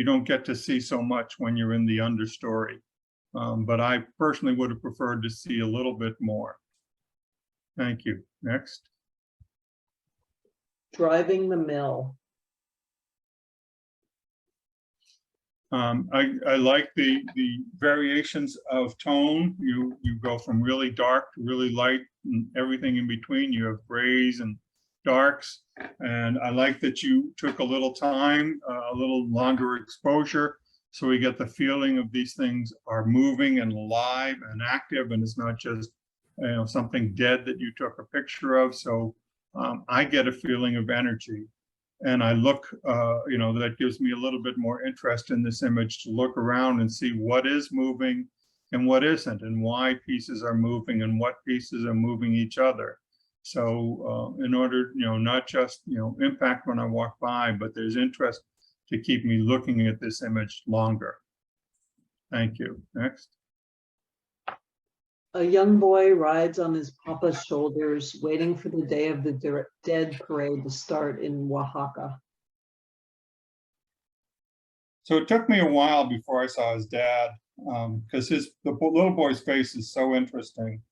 don't get to see so much when you're in the understory. But I personally would have preferred to see a little bit more. Thank you. Next. Driving the mill. I like the variations of tone. You go from really dark to really light and everything in between. You have grays and darks, and I like that you took a little time, a little longer exposure, so we get the feeling of these things are moving and alive and active, and it's not just something dead that you took a picture of. So I get a feeling of energy. And I look, that gives me a little bit more interest in this image, to look around and see what is moving and what isn't, and why pieces are moving and what pieces are moving each other. So in order, not just, impact when I walk by, but there's interest to keep me looking at this image longer. Thank you. Next. A young boy rides on his papa's shoulders, waiting for the Day of the Dead parade to start in Oaxaca. So it took me a while before I saw his dad, because the little boy's face is so interesting.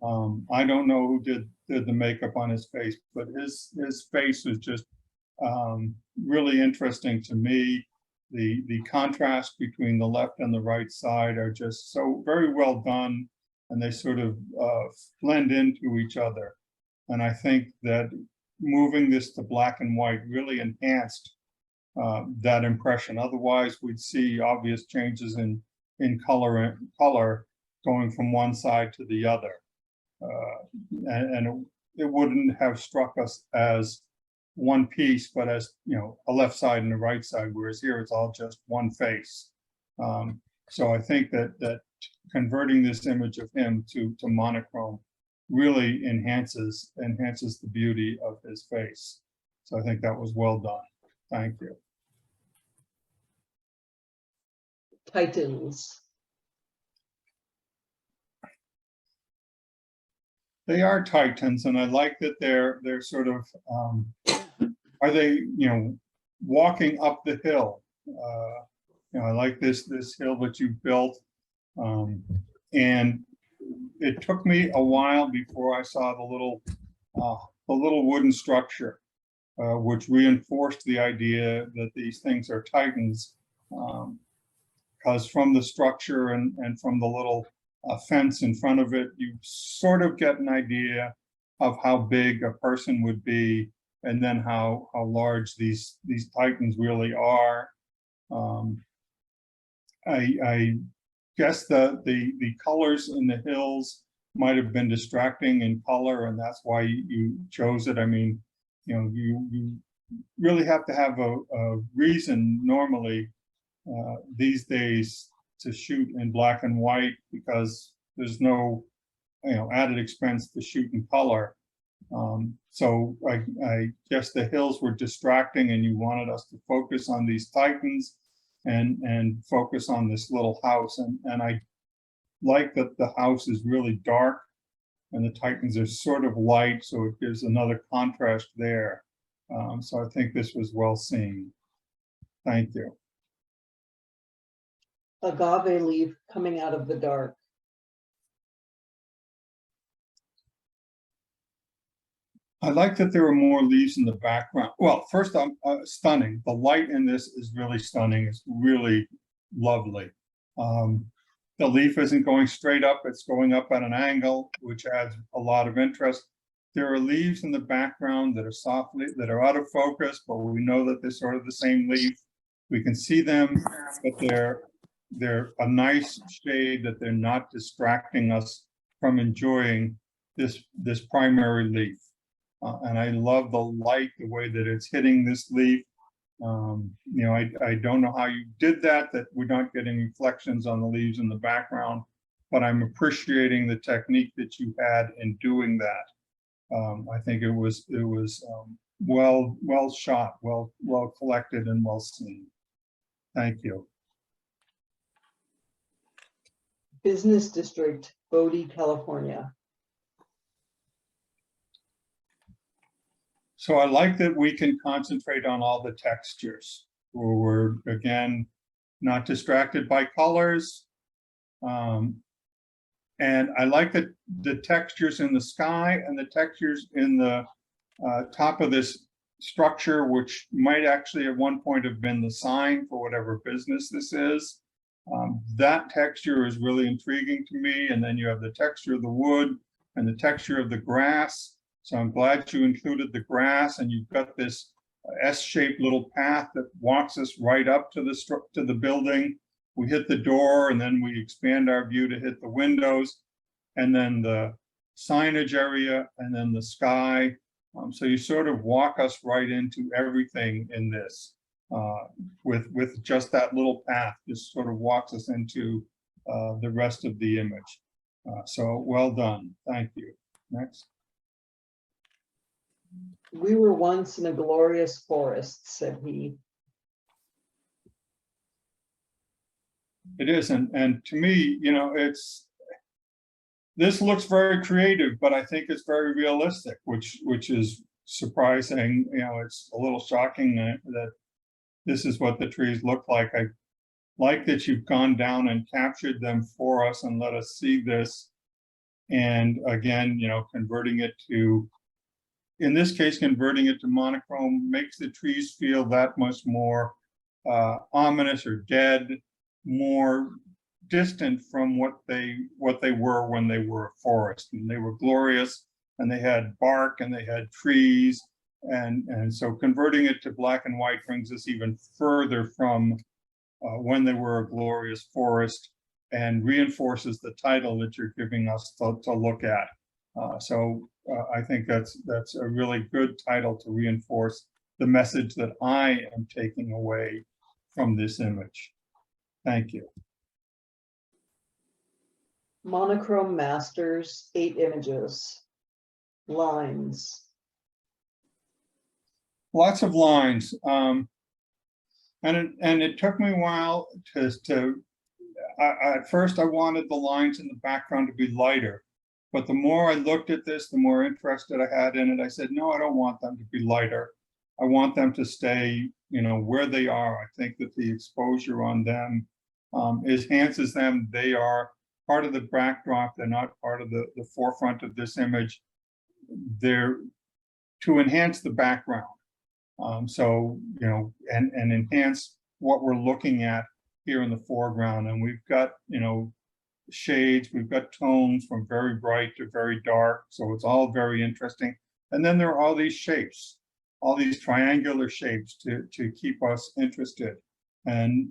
I don't know who did the makeup on his face, but his face was just really interesting to me. The contrast between the left and the right side are just so very well done, and they sort of blend into each other. And I think that moving this to black and white really enhanced that impression. Otherwise, we'd see obvious changes in color going from one side to the other. And it wouldn't have struck us as one piece, but as, you know, a left side and a right side, whereas here it's all just one face. So I think that converting this image of him to monochrome really enhances the beauty of his face. So I think that was well done. Thank you. Titans. They are Titans, and I like that they're sort of, are they, you know, walking up the hill? You know, I like this hill that you built, and it took me a while before I saw the little wooden structure, which reinforced the idea that these things are Titans, because from the structure and from the little fence in front of it, you sort of get an idea of how big a person would be, and then how large these Titans really are. I guess the colors in the hills might have been distracting in color, and that's why you chose it. I mean, you know, you really have to have a reason normally these days to shoot in black and white, because there's no, you know, added expense to shoot in color. So I guess the hills were distracting, and you wanted us to focus on these Titans and focus on this little house. And I like that the house is really dark and the Titans are sort of light, so it gives another contrast there. So I think this was well seen. Thank you. Agave leaf coming out of the dark. I like that there are more leaves in the background. Well, first, stunning. The light in this is really stunning. It's really lovely. The leaf isn't going straight up, it's going up at an angle, which adds a lot of interest. There are leaves in the background that are out of focus, but we know that they're sort of the same leaf. We can see them, but they're a nice shade, that they're not distracting us from enjoying this primary leaf. And I love the light, the way that it's hitting this leaf. You know, I don't know how you did that we're not getting reflections on the leaves in the background, but I'm appreciating the technique that you had in doing that. I think it was well shot, well collected, and well seen. Thank you. Business District, Bodie, California. So I like that we can concentrate on all the textures. We're again not distracted by colors. And I like that the textures in the sky and the textures in the top of this structure, which might actually at one point have been the sign for whatever business this is. That texture is really intriguing to me. And then you have the texture of the wood and the texture of the grass. So I'm glad you included the grass, and you've got this S-shaped little path that walks us right up to the building. We hit the door, and then we expand our view to hit the windows, and then the signage area, and then the sky. So you sort of walk us right into everything in this with just that little path. Just sort of walks us into the rest of the image. So well done. Thank you. Next. We were once in a glorious forest, said he. It is, and to me, you know, this looks very creative, but I think it's very realistic, which is surprising. You know, it's a little shocking that this is what the trees look like. I like that you've gone down and captured them for us and let us see this. And again, you know, converting it to monochrome makes the trees feel that much more ominous or dead, more distant from what they were when they were a forest. And they were glorious, and they had bark, and they had trees, and so converting it to black and white brings us even further from when they were a glorious forest, and reinforces the title that you're giving us to look at. I think that's a really good title to reinforce the message that I am taking away from this image. Thank you. Monochrome masters, 8 images, lines. Lots of lines. And it took me a while at first I wanted the lines in the background to be lighter, but the more I looked at this, the more interested I had in it. I said, no, I don't want them to be lighter. I want them to stay, where they are. I think that the exposure on them enhances them. They are part of the backdrop. They're not part of the forefront of this image. They're to enhance the background. And enhance what we're looking at here in the foreground. And we've got, shades, we've got tones from very bright to very dark. So it's all very interesting. And then there are all these shapes, all these triangular shapes to keep us interested. And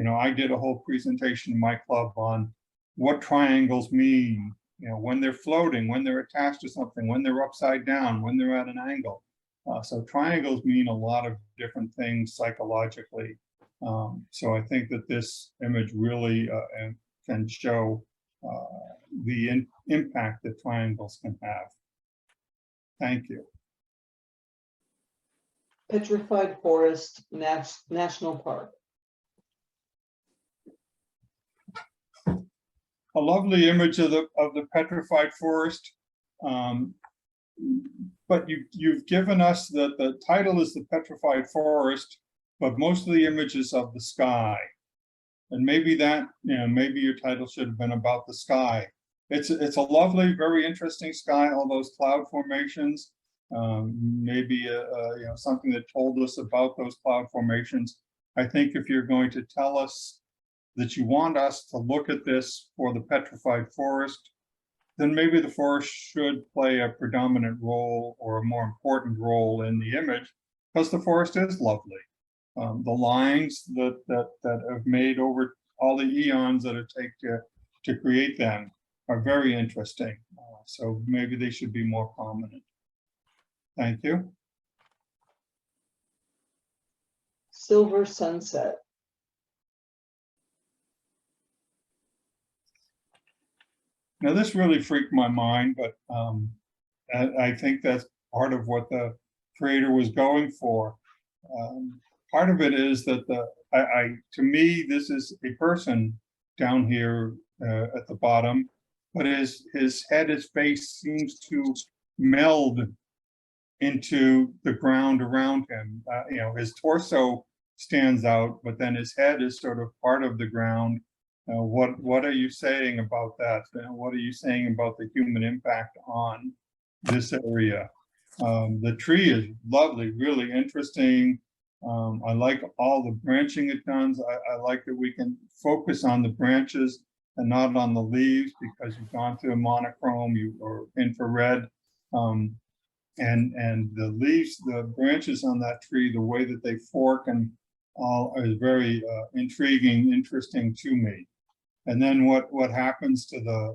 I did a whole presentation in my club on what triangles mean, when they're floating, when they're attached to something, when they're upside down, when they're at an angle. So triangles mean a lot of different things psychologically. So I think that this image really can show the impact that triangles can have. Thank you. Petrified Forest National Park. A lovely image of the petrified forest. But you've given us the title is the Petrified Forest, but most of the images of the sky. And maybe that, maybe your title should have been about the sky. It's a lovely, very interesting sky, all those cloud formations. Maybe something that told us about those cloud formations. I think if you're going to tell us that you want us to look at this for the Petrified Forest, then maybe the forest should play a predominant role or a more important role in the image, because the forest is lovely. The lines that have made over all the eons that it takes to create them are very interesting. So maybe they should be more prominent. Thank you. Silver sunset. Now this really freaked my mind, but I think that's part of what the creator was going for. Part of it is that to me, this is a person down here at the bottom, but his head, his face seems to meld into the ground around him. His torso stands out, but then his head is sort of part of the ground. What are you saying about that? What are you saying about the human impact on this area? The tree is lovely, really interesting. I like all the branching it does. I like that we can focus on the branches and not on the leaves, because you've gone through a monochrome or infrared. And the leaves, the branches on that tree, the way that they fork and all is very intriguing, interesting to me. And then what happens to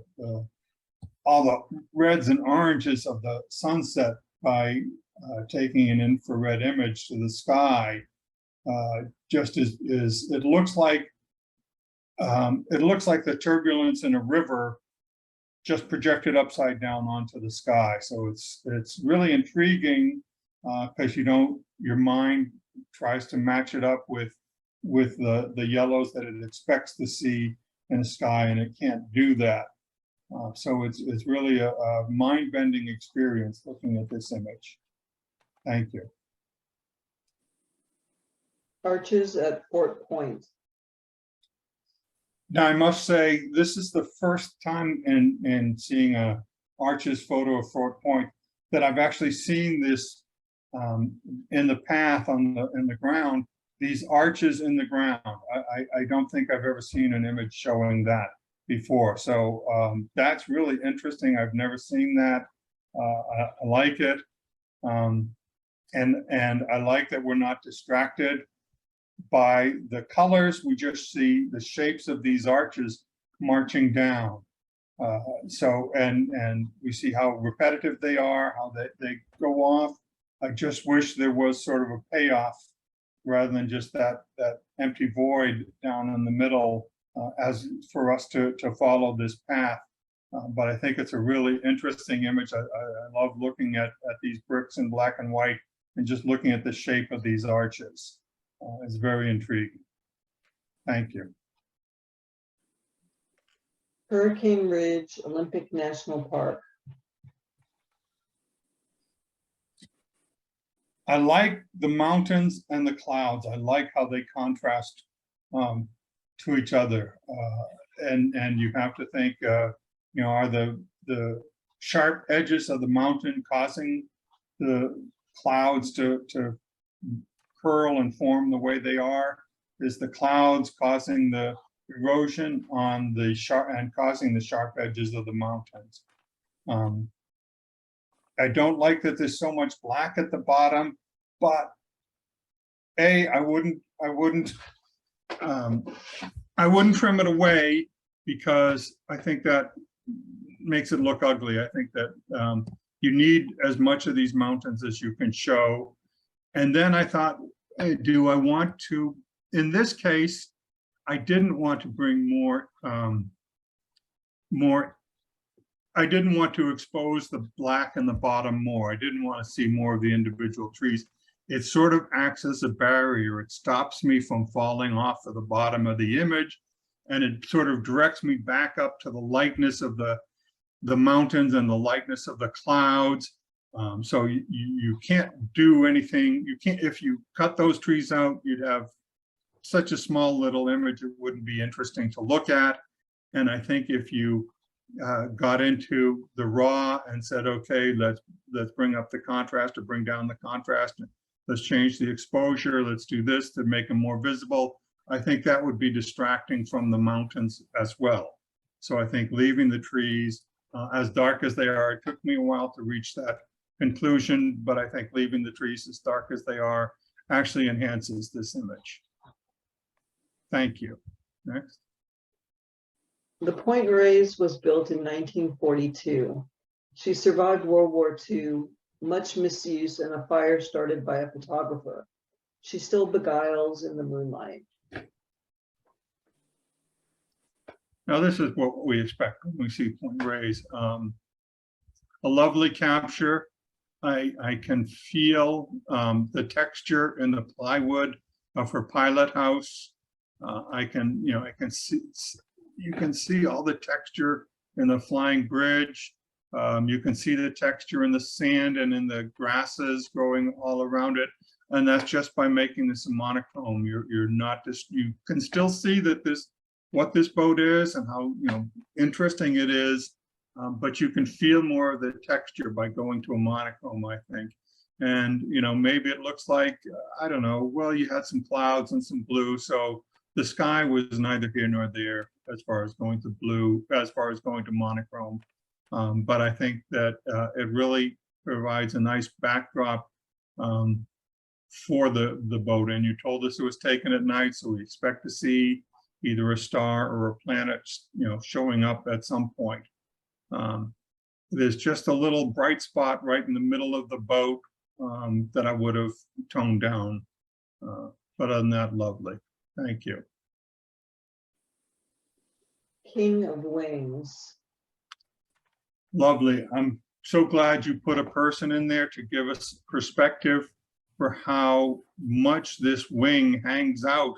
all the reds and oranges of the sunset by taking an infrared image to the sky, just is it looks like the turbulence in a river just projected upside down onto the sky. So it's really intriguing, because your mind tries to match it up with the yellows that it expects to see in the sky, and it can't do that. So it's really a mind-bending experience looking at this image. Thank you. Arches at Fort Point. Now, I must say, this is the first time in seeing a Arches photo of Fort Point that I've actually seen this in the path in the ground, these arches in the ground. I don't think I've ever seen an image showing that before. So that's really interesting. I've never seen that. I like it. And I like that we're not distracted by the colors. We just see the shapes of these arches marching down. So, and we see how repetitive they are, how they go off. I just wish there was sort of a payoff rather than just that empty void down in the middle as for us to follow this path. But I think it's a really interesting image. I love looking at these bricks in black and white and just looking at the shape of these arches. It's very intriguing. Thank you. Hurricane Ridge Olympic National Park. I like the mountains and the clouds. I like how they contrast to each other. And you have to think, you know, are the sharp edges of the mountain causing the clouds to curl and form the way they are? Is the clouds causing the erosion on the sharp and causing the sharp edges of the mountains? I don't like that there's so much black at the bottom, but I wouldn't trim it away because I think that makes it look ugly. I think that you need as much of these mountains as you can show. And then I thought, hey, do I want to, in this case, I didn't want to bring more, I didn't want to expose the black in the bottom more. I didn't want to see more of the individual trees. It sort of acts as a barrier. It stops me from falling off of the bottom of the image, and it sort of directs me back up to the lightness of the mountains and the lightness of the clouds. So you can't do anything. You can't, if you cut those trees out, you'd have such a small little image, it wouldn't be interesting to look at. And I think if you got into the raw and said, okay, let's bring up the contrast or bring down the contrast, let's change the exposure, let's do this to make them more visible, I think that would be distracting from the mountains as well. So I think leaving the trees as dark as they are, it took me a while to reach that conclusion, but I think leaving the trees as dark as they are actually enhances this image. Thank you. Next. The Point Reyes was built in 1942. She survived World War II, much misuse, and a fire started by a photographer. She still beguiles in the moonlight. Now this is what we expect when we see Point Reyes. A lovely capture. I can feel the texture in the plywood of her pilot house. I can see, you can see all the texture in the flying bridge. You can see the texture in the sand and in the grasses growing all around it. And that's just by making this a monochrome. You're not just, you can still see that what this boat is and how interesting it is, but you can feel more of the texture by going to a monochrome, I think. And maybe it looks like, I don't know, well, you had some clouds and some blue, so the sky was neither here nor there as far as going to blue, as far as going to monochrome. But I think that it really provides a nice backdrop for the boat. And you told us it was taken at night, so we expect to see either a star or a planet, showing up at some point. There's just a little bright spot right in the middle of the boat that I would have toned down. But other than that, lovely. Thank you. King of Wings. Lovely. I'm so glad you put a person in there to give us perspective for how much this wing hangs out.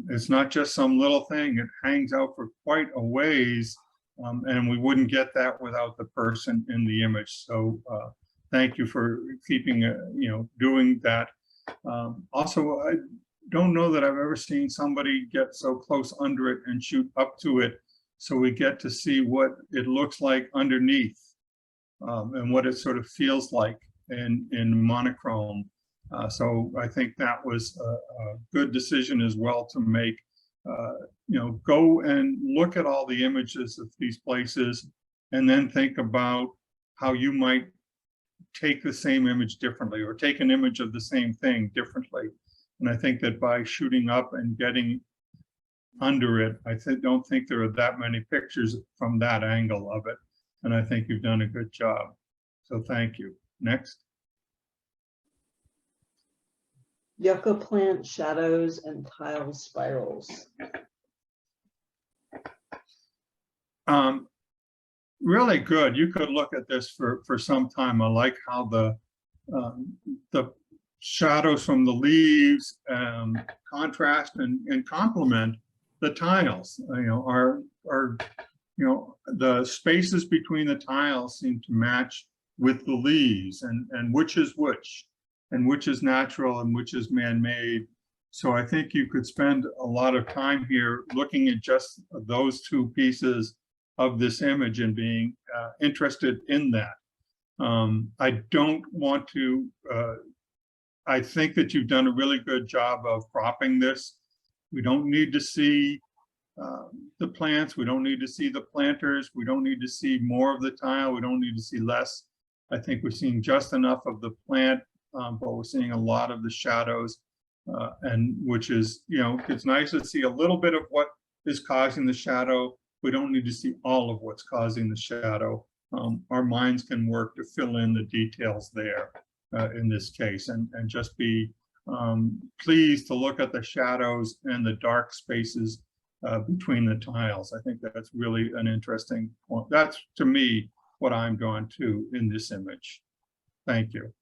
It's not just some little thing, it hangs out for quite a ways, and we wouldn't get that without the person in the image. So thank you for keeping, doing that. Also, I don't know that I've ever seen somebody get so close under it and shoot up to it, so we get to see what it looks like underneath and what it sort of feels like in monochrome. So I think that was a good decision as well to make. Go and look at all the images of these places and then think about how you might take the same image differently or take an image of the same thing differently. And I think that by shooting up and getting under it. I don't think there are that many pictures from that angle of it. And I think you've done a good job. So thank you. Next. Yucca plant shadows and tile spirals. Really good. You could look at this for some time. I like how the shadows from the leaves contrast and complement the tiles. The spaces between the tiles seem to match with the leaves, and which is which, and which is natural and which is man-made. So I think you could spend a lot of time here looking at just those two pieces of this image and being interested in that. I don't want to, I think that you've done a really good job of cropping this. We don't need to see the plants. We don't need to see the planters. We don't need to see more of the tile. We don't need to see less. I think we're seeing just enough of the plant, but we're seeing a lot of the shadows, and which is, it's nice to see a little bit of what is causing the shadow. We don't need to see all of what's causing the shadow. Our minds can work to fill in the details there in this case, and just be pleased to look at the shadows and the dark spaces between the tiles. I think that's really an interesting point. That's, to me, what I'm drawn to in this image. Thank you.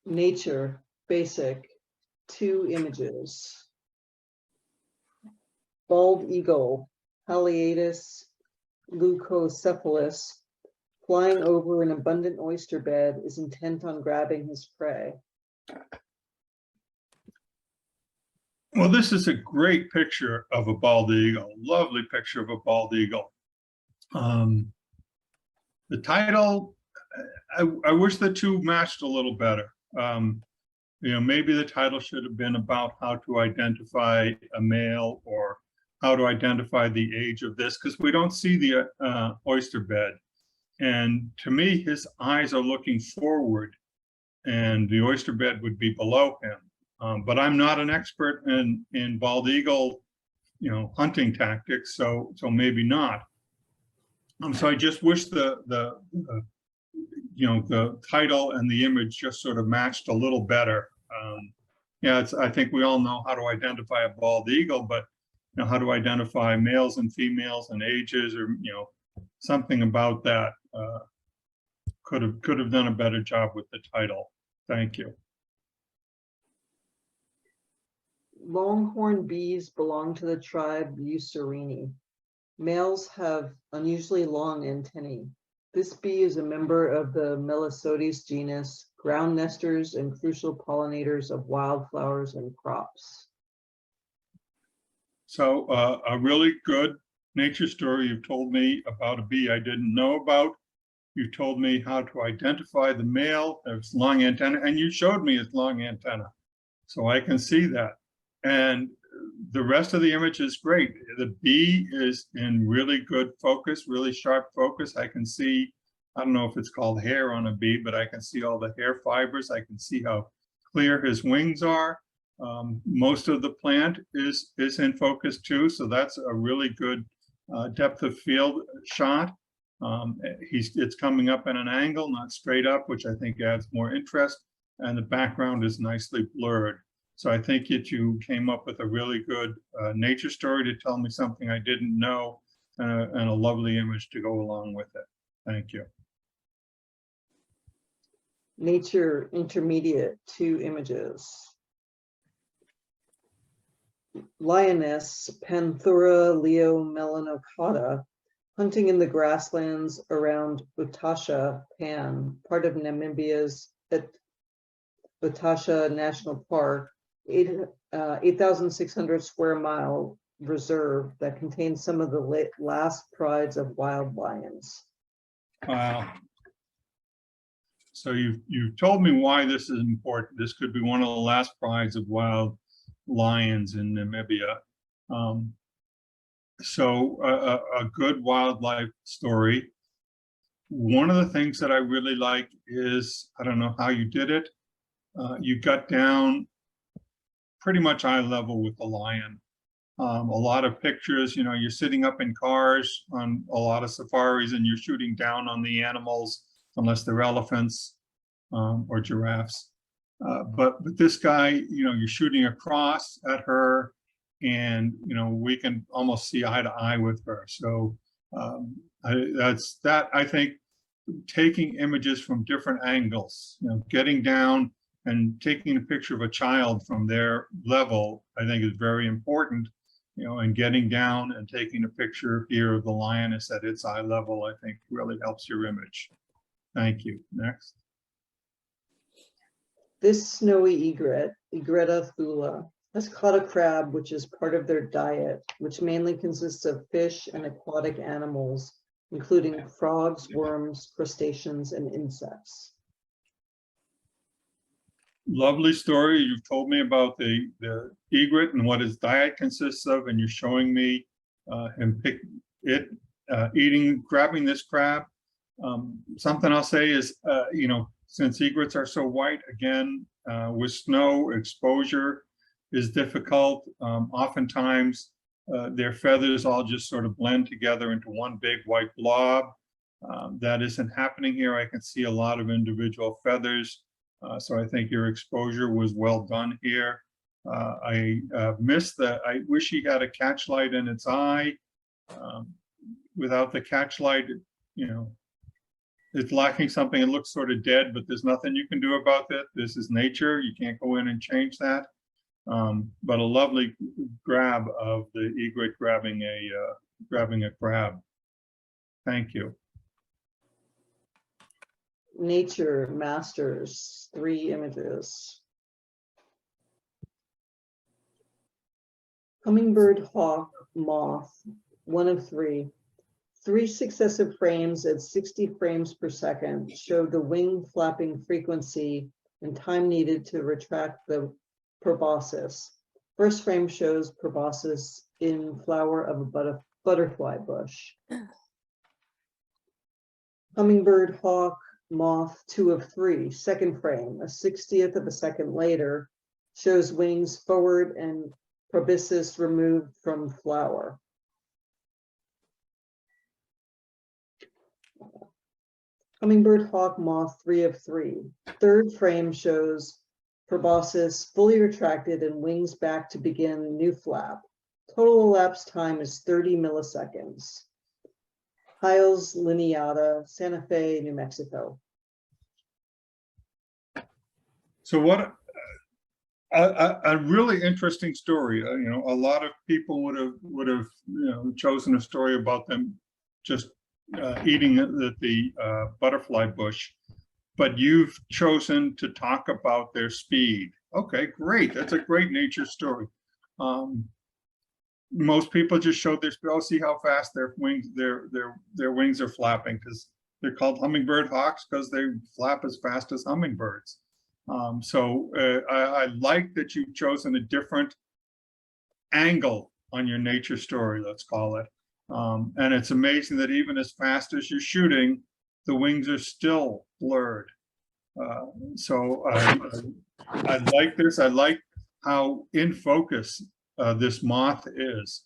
Nature, basic, 2 images. Bald eagle, Haliaetus leucocephalus, flying over an abundant oyster bed, is intent on grabbing his prey. Well, this is a great picture of a bald eagle, lovely picture of a bald eagle. The title, I wish the two matched a little better. Maybe the title should have been about how to identify a male, or how to identify the age of this, because we don't see the oyster bed. And to me, his eyes are looking forward, and the oyster bed would be below him. But I'm not an expert in bald eagle, hunting tactics, so maybe not. So I just wish the title and the image just sort of matched a little better. I think we all know how to identify a bald eagle, but how to identify males and females and ages, or something about that. Could have done a better job with the title. Thank you. Longhorn bees belong to the tribe Eucerini. Males have unusually long antennae. This bee is a member of the Melisodes genus, ground nesters and crucial pollinators of wildflowers and crops. So a really good nature story you've told me about a bee I didn't know about. You told me how to identify the male, its long antenna, and you showed me its long antenna. So I can see that. And the rest of the image is great. The bee is in really good focus, really sharp focus. I can see, I don't know if it's called hair on a bee, but I can see all the hair fibers. I can see how clear his wings are. Most of the plant is in focus too, so that's a really good depth of field shot. It's coming up at an angle, not straight up, which I think adds more interest, and the background is nicely blurred. So I think that you came up with a really good nature story to tell me something I didn't know, and a lovely image to go along with it. Thank you. Nature intermediate, 2 images. Lioness, Panthura leomelanocauda, hunting in the grasslands around Utasha, Pan, part of Namibia's Utasha National Park, 8,600 square mile reserve that contains some of the last prides of wild lions. Wow. So you've told me why this is important. This could be one of the last prides of wild lions in Namibia. So a good wildlife story. One of the things that I really like is, I don't know how you did it. You got down pretty much eye level with the lion. A lot of pictures, you know, you're sitting up in cars on a lot of safaris and you're shooting down on the animals, unless they're elephants or giraffes. But this guy, you know, you're shooting across at her and, you know, we can almost see eye to eye with her. So I think taking images from different angles, you know, getting down and taking a picture of a child from their level, I think is very important, you know, and getting down and taking a picture here of the lioness at its eye level, I think really helps your image. Thank you. Next. This snowy egret, Egretta thula, has caught a crab, which is part of their diet, which mainly consists of fish and aquatic animals, including frogs, worms, crustaceans, and insects. Lovely story. You've told me about the egret and what his diet consists of, and you're showing me him grabbing this crab. Something I'll say is, you know, since egrets are so white, again, with snow, exposure is difficult. Oftentimes, their feathers all just sort of blend together into one big white blob. That isn't happening here. I can see a lot of individual feathers. So I think your exposure was well done here. I missed that. I wish he had a catch light in its eye. Without the catch light, you know, it's lacking something. It looks sort of dead, but there's nothing you can do about that. This is nature. You can't go in and change that. But a lovely grab of the egret grabbing a crab. Thank you. Nature Masters, 3 images. Hummingbird, hawk, moth, 1 of 3. 3 successive frames at 60 frames per second show the wing flapping frequency and time needed to retract the proboscis. First frame shows proboscis in flower of a butterfly bush. Hummingbird, hawk, moth, 2 of 3. Second frame, a 60th of a second later, shows wings forward and proboscis removed from flower. Hummingbird, hawk, moth, 3 of 3. Third frame shows proboscis fully retracted and wings back to begin new flap. Total elapsed time is 30 milliseconds. Hiles Lineata, Santa Fe, New Mexico. So what a really interesting story. You know, a lot of people would have you know, chosen a story about them just eating the butterfly bush, but you've chosen to talk about their speed. Okay, great. That's a great nature story. Most people just showed their speed. Oh, see how fast their wings are flapping, because they're called hummingbird hawks because they flap as fast as hummingbirds. I like that you've chosen a different angle on your nature story, let's call it. And it's amazing that even as fast as you're shooting, the wings are still blurred. I like this. I like how in focus this moth is.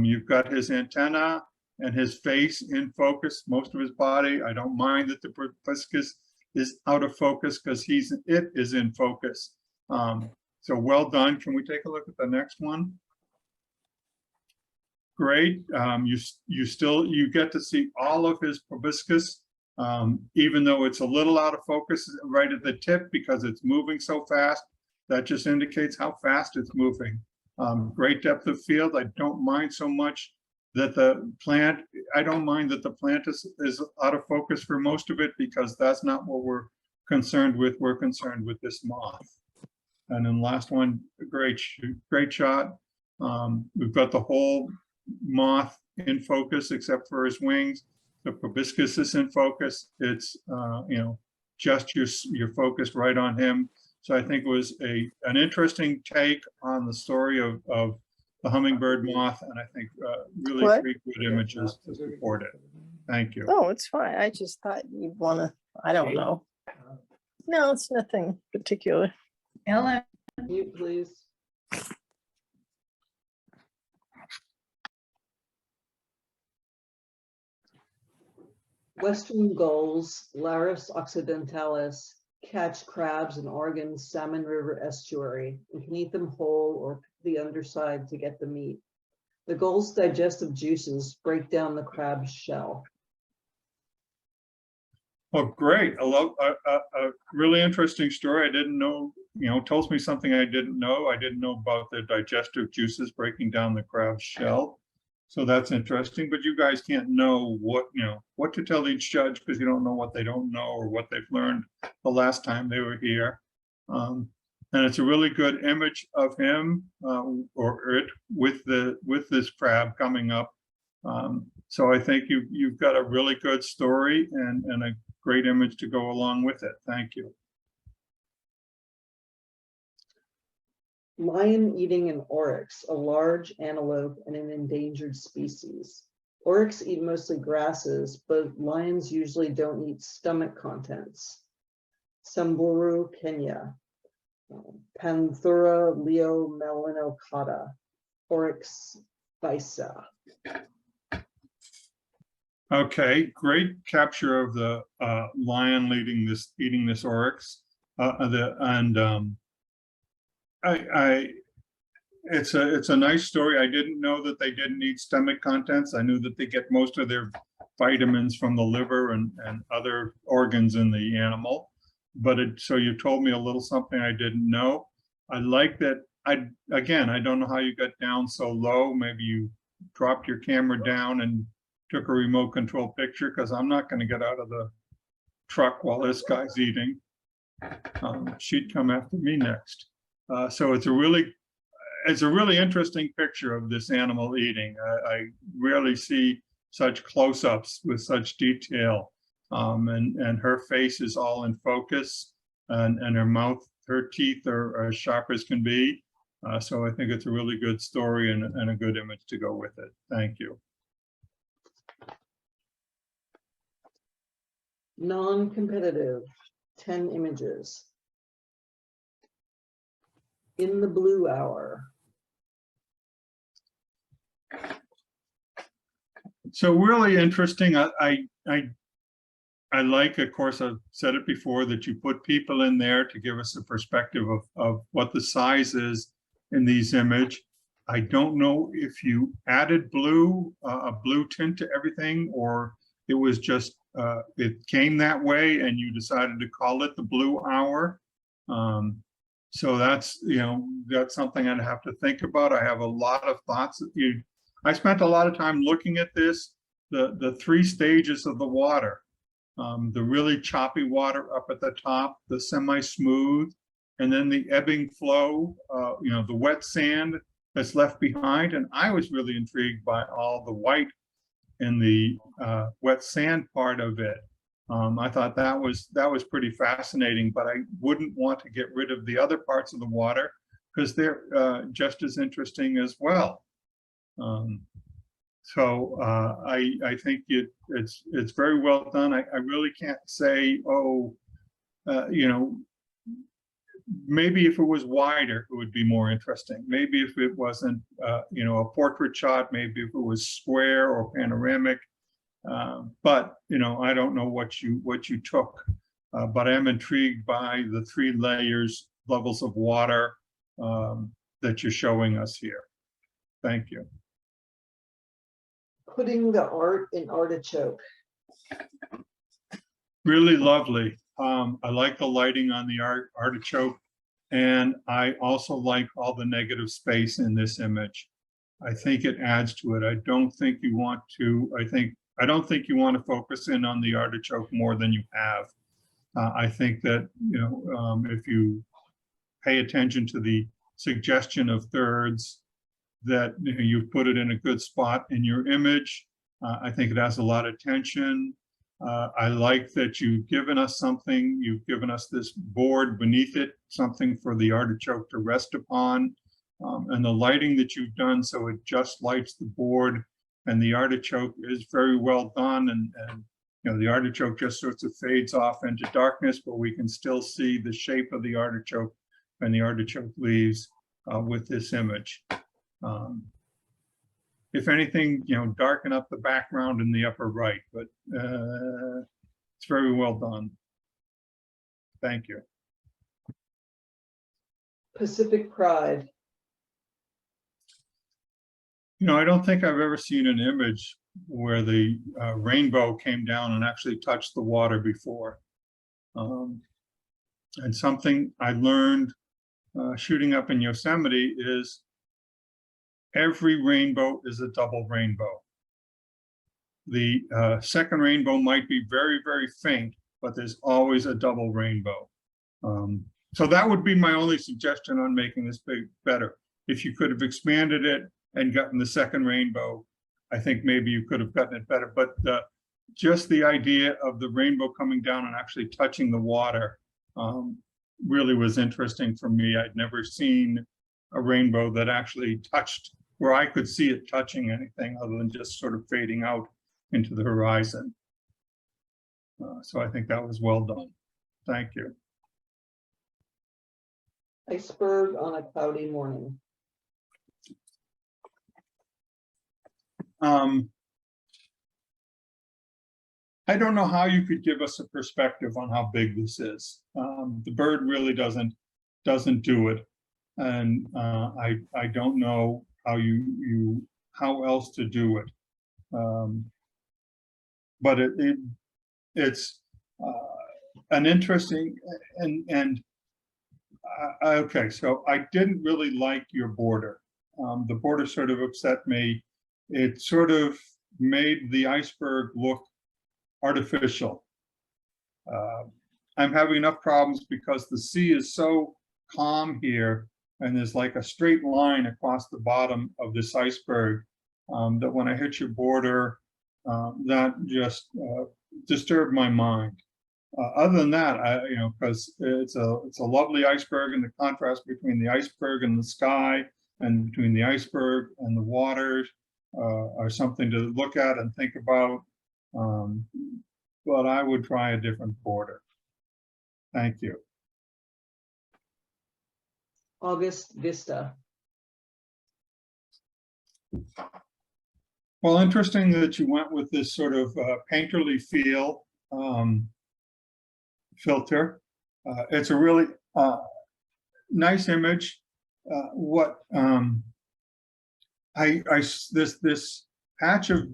You've got his antenna and his face in focus, most of his body. I don't mind that the proboscis is out of focus because it is in focus. So well done. Can we take a look at the next one? Great. You get to see all of his proboscis, even though it's a little out of focus right at the tip because it's moving so fast. That just indicates how fast it's moving. Great depth of field. I don't mind so much that the plant is out of focus for most of it, because that's not what we're concerned with. We're concerned with this moth. And then last one, great shot. We've got the whole moth in focus except for his wings. The proboscis is in focus. It's you know, just you're focused right on him. So I think it was an interesting take on the story of the hummingbird moth, and I think really What? 3 good images to support it. Thank you. Oh, it's fine. I just thought you'd want to, I don't know. No, it's nothing particular. Ellen, You please. Western gulls, Larus occidentalis, catch crabs in Oregon's Salmon River estuary and can eat them whole or the underside to get the meat. The gull's digestive juices break down the crab's shell. Oh, great. I love a really interesting story. I didn't know, tells me something I didn't know. I didn't know about the digestive juices breaking down the crab's shell. So that's interesting, but you guys can't know what to tell each judge because you don't know what they don't know or what they've learned the last time they were here. And it's a really good image of him or it with this crab coming up. So I think you've got a really good story and a great image to go along with it. Thank you. Lion eating an oryx, a large antelope and an endangered species. Oryx eat mostly grasses, but lions usually don't eat stomach contents. Samburu, Kenya. Panthura leo melanocata, Oryx bisa. Okay, great capture of the lion eating this oryx. It's a nice story. I didn't know that they didn't eat stomach contents. I knew that they get most of their vitamins from the liver and other organs in the animal. But so you told me a little something I didn't know. I like that. I don't know how you got down so low. Maybe you dropped your camera down and took a remote control picture because I'm not going to get out of the truck while this guy's eating. She'd come after me next. So it's a really interesting picture of this animal eating. I rarely see such close-ups with such detail. And her face is all in focus and her mouth, her teeth are as sharp as can be. So I think it's a really good story and a good image to go with it. Thank you. Non-competitive, 10 images. In the blue hour. So really interesting. I like, of course, I've said it before, that you put people in there to give us a perspective of what the size is in these images. I don't know if you added a blue tint to everything, or it was just, it came that way and you decided to call it the blue hour. So that's something I'd have to think about. I have a lot of thoughts. I spent a lot of time looking at this, the three stages of the water, the really choppy water up at the top, the semi-smooth, and then the ebbing flow, the wet sand that's left behind. And I was really intrigued by all the white in the wet sand part of it. I thought that was pretty fascinating, but I wouldn't want to get rid of the other parts of the water because they're just as interesting as well. So I think it's very well done. I really can't say, maybe if it was wider, it would be more interesting. Maybe if it wasn't, a portrait shot, maybe if it was square or panoramic. But I don't know what you took, but I am intrigued by the three levels of water that you're showing us here. Thank you. Putting the art in artichoke. Really lovely. I like the lighting on the artichoke, and I also like all the negative space in this image. I think it adds to it. I don't think you want to focus in on the artichoke more than you have. I think that if you pay attention to the suggestion of thirds, that you put it in a good spot in your image. I think it has a lot of tension. I like that you've given us something. You've given us this board beneath it, something for the artichoke to rest upon, and the lighting that you've done so it just lights the board. And the artichoke is very well done, and the artichoke just sort of fades off into darkness, but we can still see the shape of the artichoke and the artichoke leaves. with this image. If anything, darken up the background in the upper right, but it's very well done. Thank you. Pacific Pride. I don't think I've ever seen an image where the rainbow came down and actually touched the water before. And something I learned shooting up in Yosemite is every rainbow is a double rainbow. The second rainbow might be very, very faint, but there's always a double rainbow. So that would be my only suggestion on making this big better. If you could have expanded it and gotten the second rainbow, I think maybe you could have gotten it better. But just the idea of the rainbow coming down and actually touching the water really was interesting for me. I'd never seen a rainbow that actually touched, where I could see it touching anything other than just sort of fading out into the horizon. So I think that was well done. Thank you. Iceberg on a cloudy morning. I don't know how you could give us a perspective on how big this is. The bird really doesn't do it, and I don't know how how else to do it. But it's an interesting and okay. So I didn't really like your border. The border sort of upset me. It sort of made the iceberg look artificial. I'm having enough problems because the sea is so calm here, and there's like a straight line across the bottom of this iceberg that when I hit your border, that just disturbed my mind. Other than that, because it's a lovely iceberg, and the contrast between the iceberg and the sky, and between the iceberg and the waters, are something to look at and think about. But I would try a different border. Thank you. August Vista. Well, interesting that you went with this sort of painterly feel filter. It's a really nice image. This patch of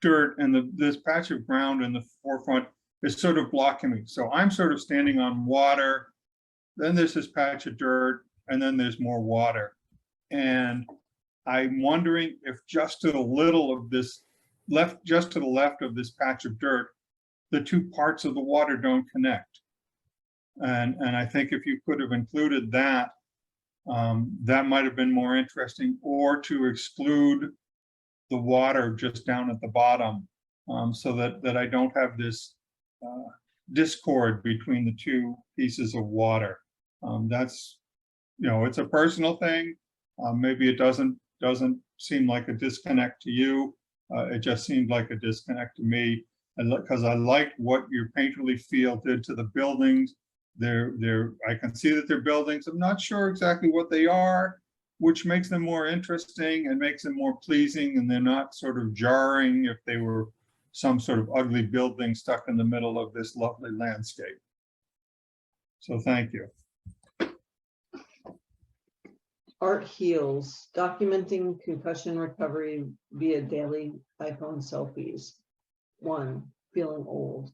dirt and this patch of ground in the forefront is sort of blocking me. So I'm sort of standing on water, then there's this patch of dirt, and then there's more water. And I'm wondering if just to the left of this patch of dirt, the two parts of the water don't connect. And I think if you could have included that, that might have been more interesting, or to exclude the water just down at the bottom, so that I don't have this discord between the two pieces of water. That's, it's a personal thing. Maybe it doesn't seem like a disconnect to you. It just seemed like a disconnect to me, because I like what your painterly feel did to the buildings. I can see that they're buildings. I'm not sure exactly what they are, which makes them more interesting and makes them more pleasing, and they're not sort of jarring if they were some sort of ugly building stuck in the middle of this lovely landscape. So thank you. Art Heals, documenting concussion recovery via daily iPhone selfies. 1, feeling old.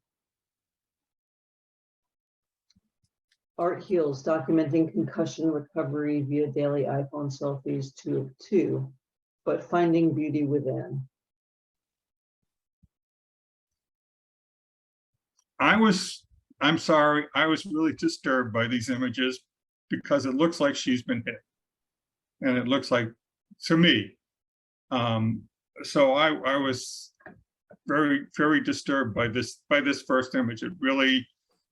Art Heals, documenting concussion recovery via daily iPhone selfies. 2 of 2, but finding beauty within. I'm sorry, I was really disturbed by these images because it looks like she's been hit. And it looks like, to me, so I was very, very disturbed by this first image. It really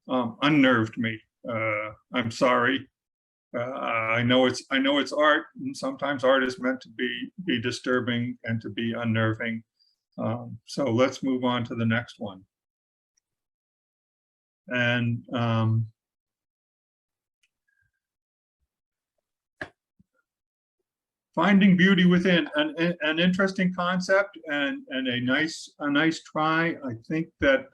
unnerved me. I'm sorry. I know it's art, and sometimes art is meant to be disturbing and to be unnerving. So let's move on to the next one. And finding beauty within, an interesting concept and a nice try. I think that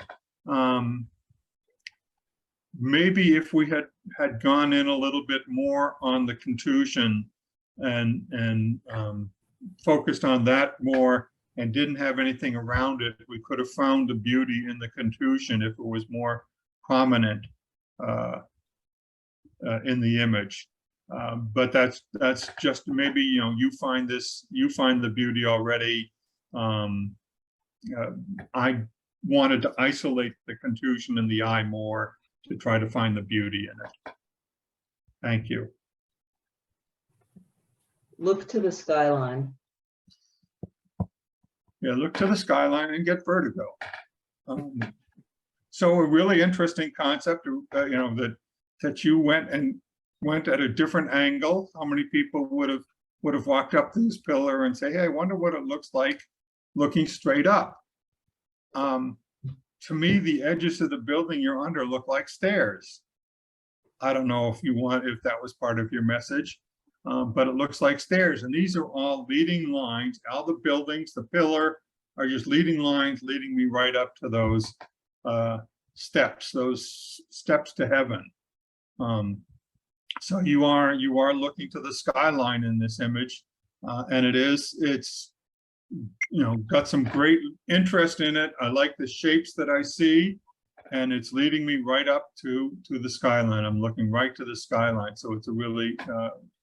maybe if we had gone in a little bit more on the contusion and focused on that more and didn't have anything around it, we could have found the beauty in the contusion if it was more prominent in the image. But that's just maybe, you know, you find the beauty already. I wanted to isolate the contusion in the eye more to try to find the beauty in it. Thank you. Look to the skyline. Yeah, look to the skyline and get vertigo. So a really interesting concept, you know, that you went at a different angle. How many people would have walked up to this pillar and say, hey, I wonder what it looks like looking straight up. To me, the edges of the building you're under look like stairs. I don't know if that was part of your message, but it looks like stairs. And these are all leading lines. All the buildings, the pillar are just leading lines leading me right up to those steps to heaven. So you are looking to the skyline in this image, and it's you know, got some great interest in it. I like the shapes that I see, and it's leading me right up to the skyline. I'm looking right to the skyline, so it's a really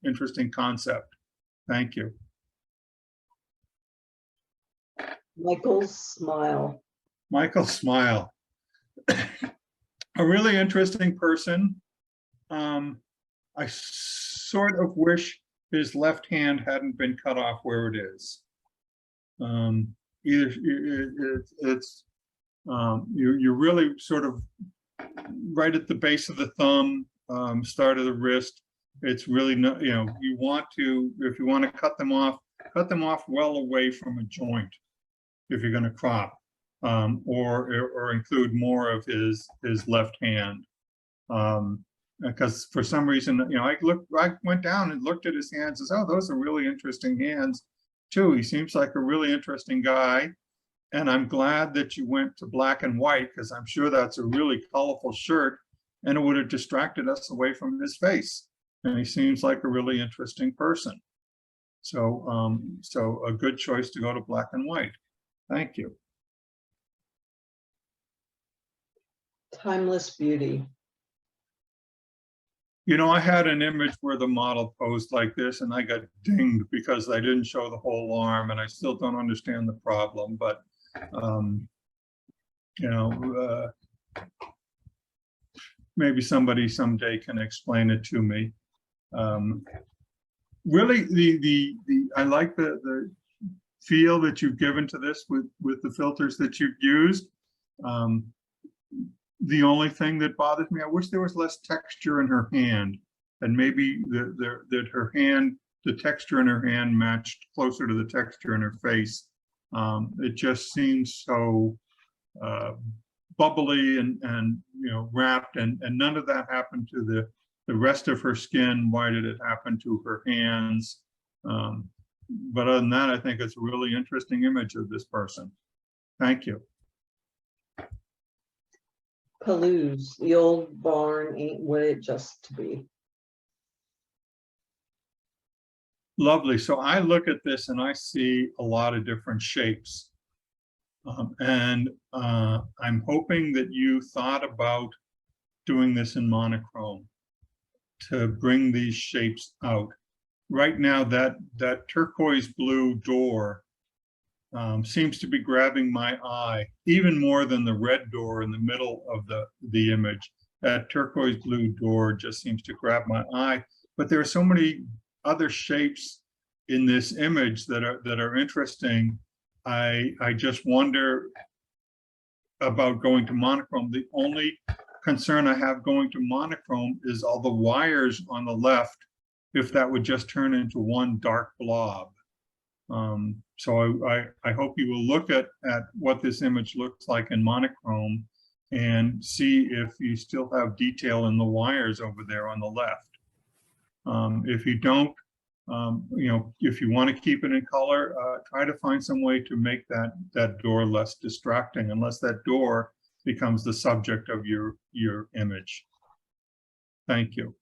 interesting concept. Thank you. Michael's smile. Michael's smile. A really interesting person. I sort of wish his left hand hadn't been cut off where it is. You're really sort of right at the base of the thumb, start of the wrist. It's really not, you know, if you want to cut them off well away from a joint if you're going to crop, or include more of his left hand. Because for some reason, you know, I went down and looked at his hands and said, oh, those are really interesting hands too. He seems like a really interesting guy. And I'm glad that you went to black and white, because I'm sure that's a really colorful shirt and it would have distracted us away from his face. And he seems like a really interesting person. So, so a good choice to go to black and white. Thank you. Timeless beauty. You know, I had an image where the model posed like this and I got dinged because I didn't show the whole arm, and I still don't understand the problem, but you know, maybe somebody someday can explain it to me. Really, I like the feel that you've given to this with the filters that you've used. The only thing that bothers me, I wish there was less texture in her hand, and maybe that her hand, the texture in her hand matched closer to the texture in her face. It just seems so bubbly and you know, wrapped, and none of that happened to the rest of her skin. Why did it happen to her hands? But other than that, I think it's a really interesting image of this person. Thank you. Palouse, the old barn ain't what it just to be. Lovely. So I look at this and I see a lot of different shapes. And I'm hoping that you thought about doing this in monochrome to bring these shapes out. Right now, that turquoise blue door seems to be grabbing my eye even more than the red door in the middle of the image. That turquoise blue door just seems to grab my eye. But there are so many other shapes in this image that are interesting. I just wonder about going to monochrome. The only concern I have going to monochrome is all the wires on the left, if that would just turn into one dark blob. So I hope you will look at what this image looks like in monochrome and see if you still have detail in the wires over there on the left. If you don't, You know, if you want to keep it in color, try to find some way to make that door less distracting, unless that door becomes the subject of your image. Thank you.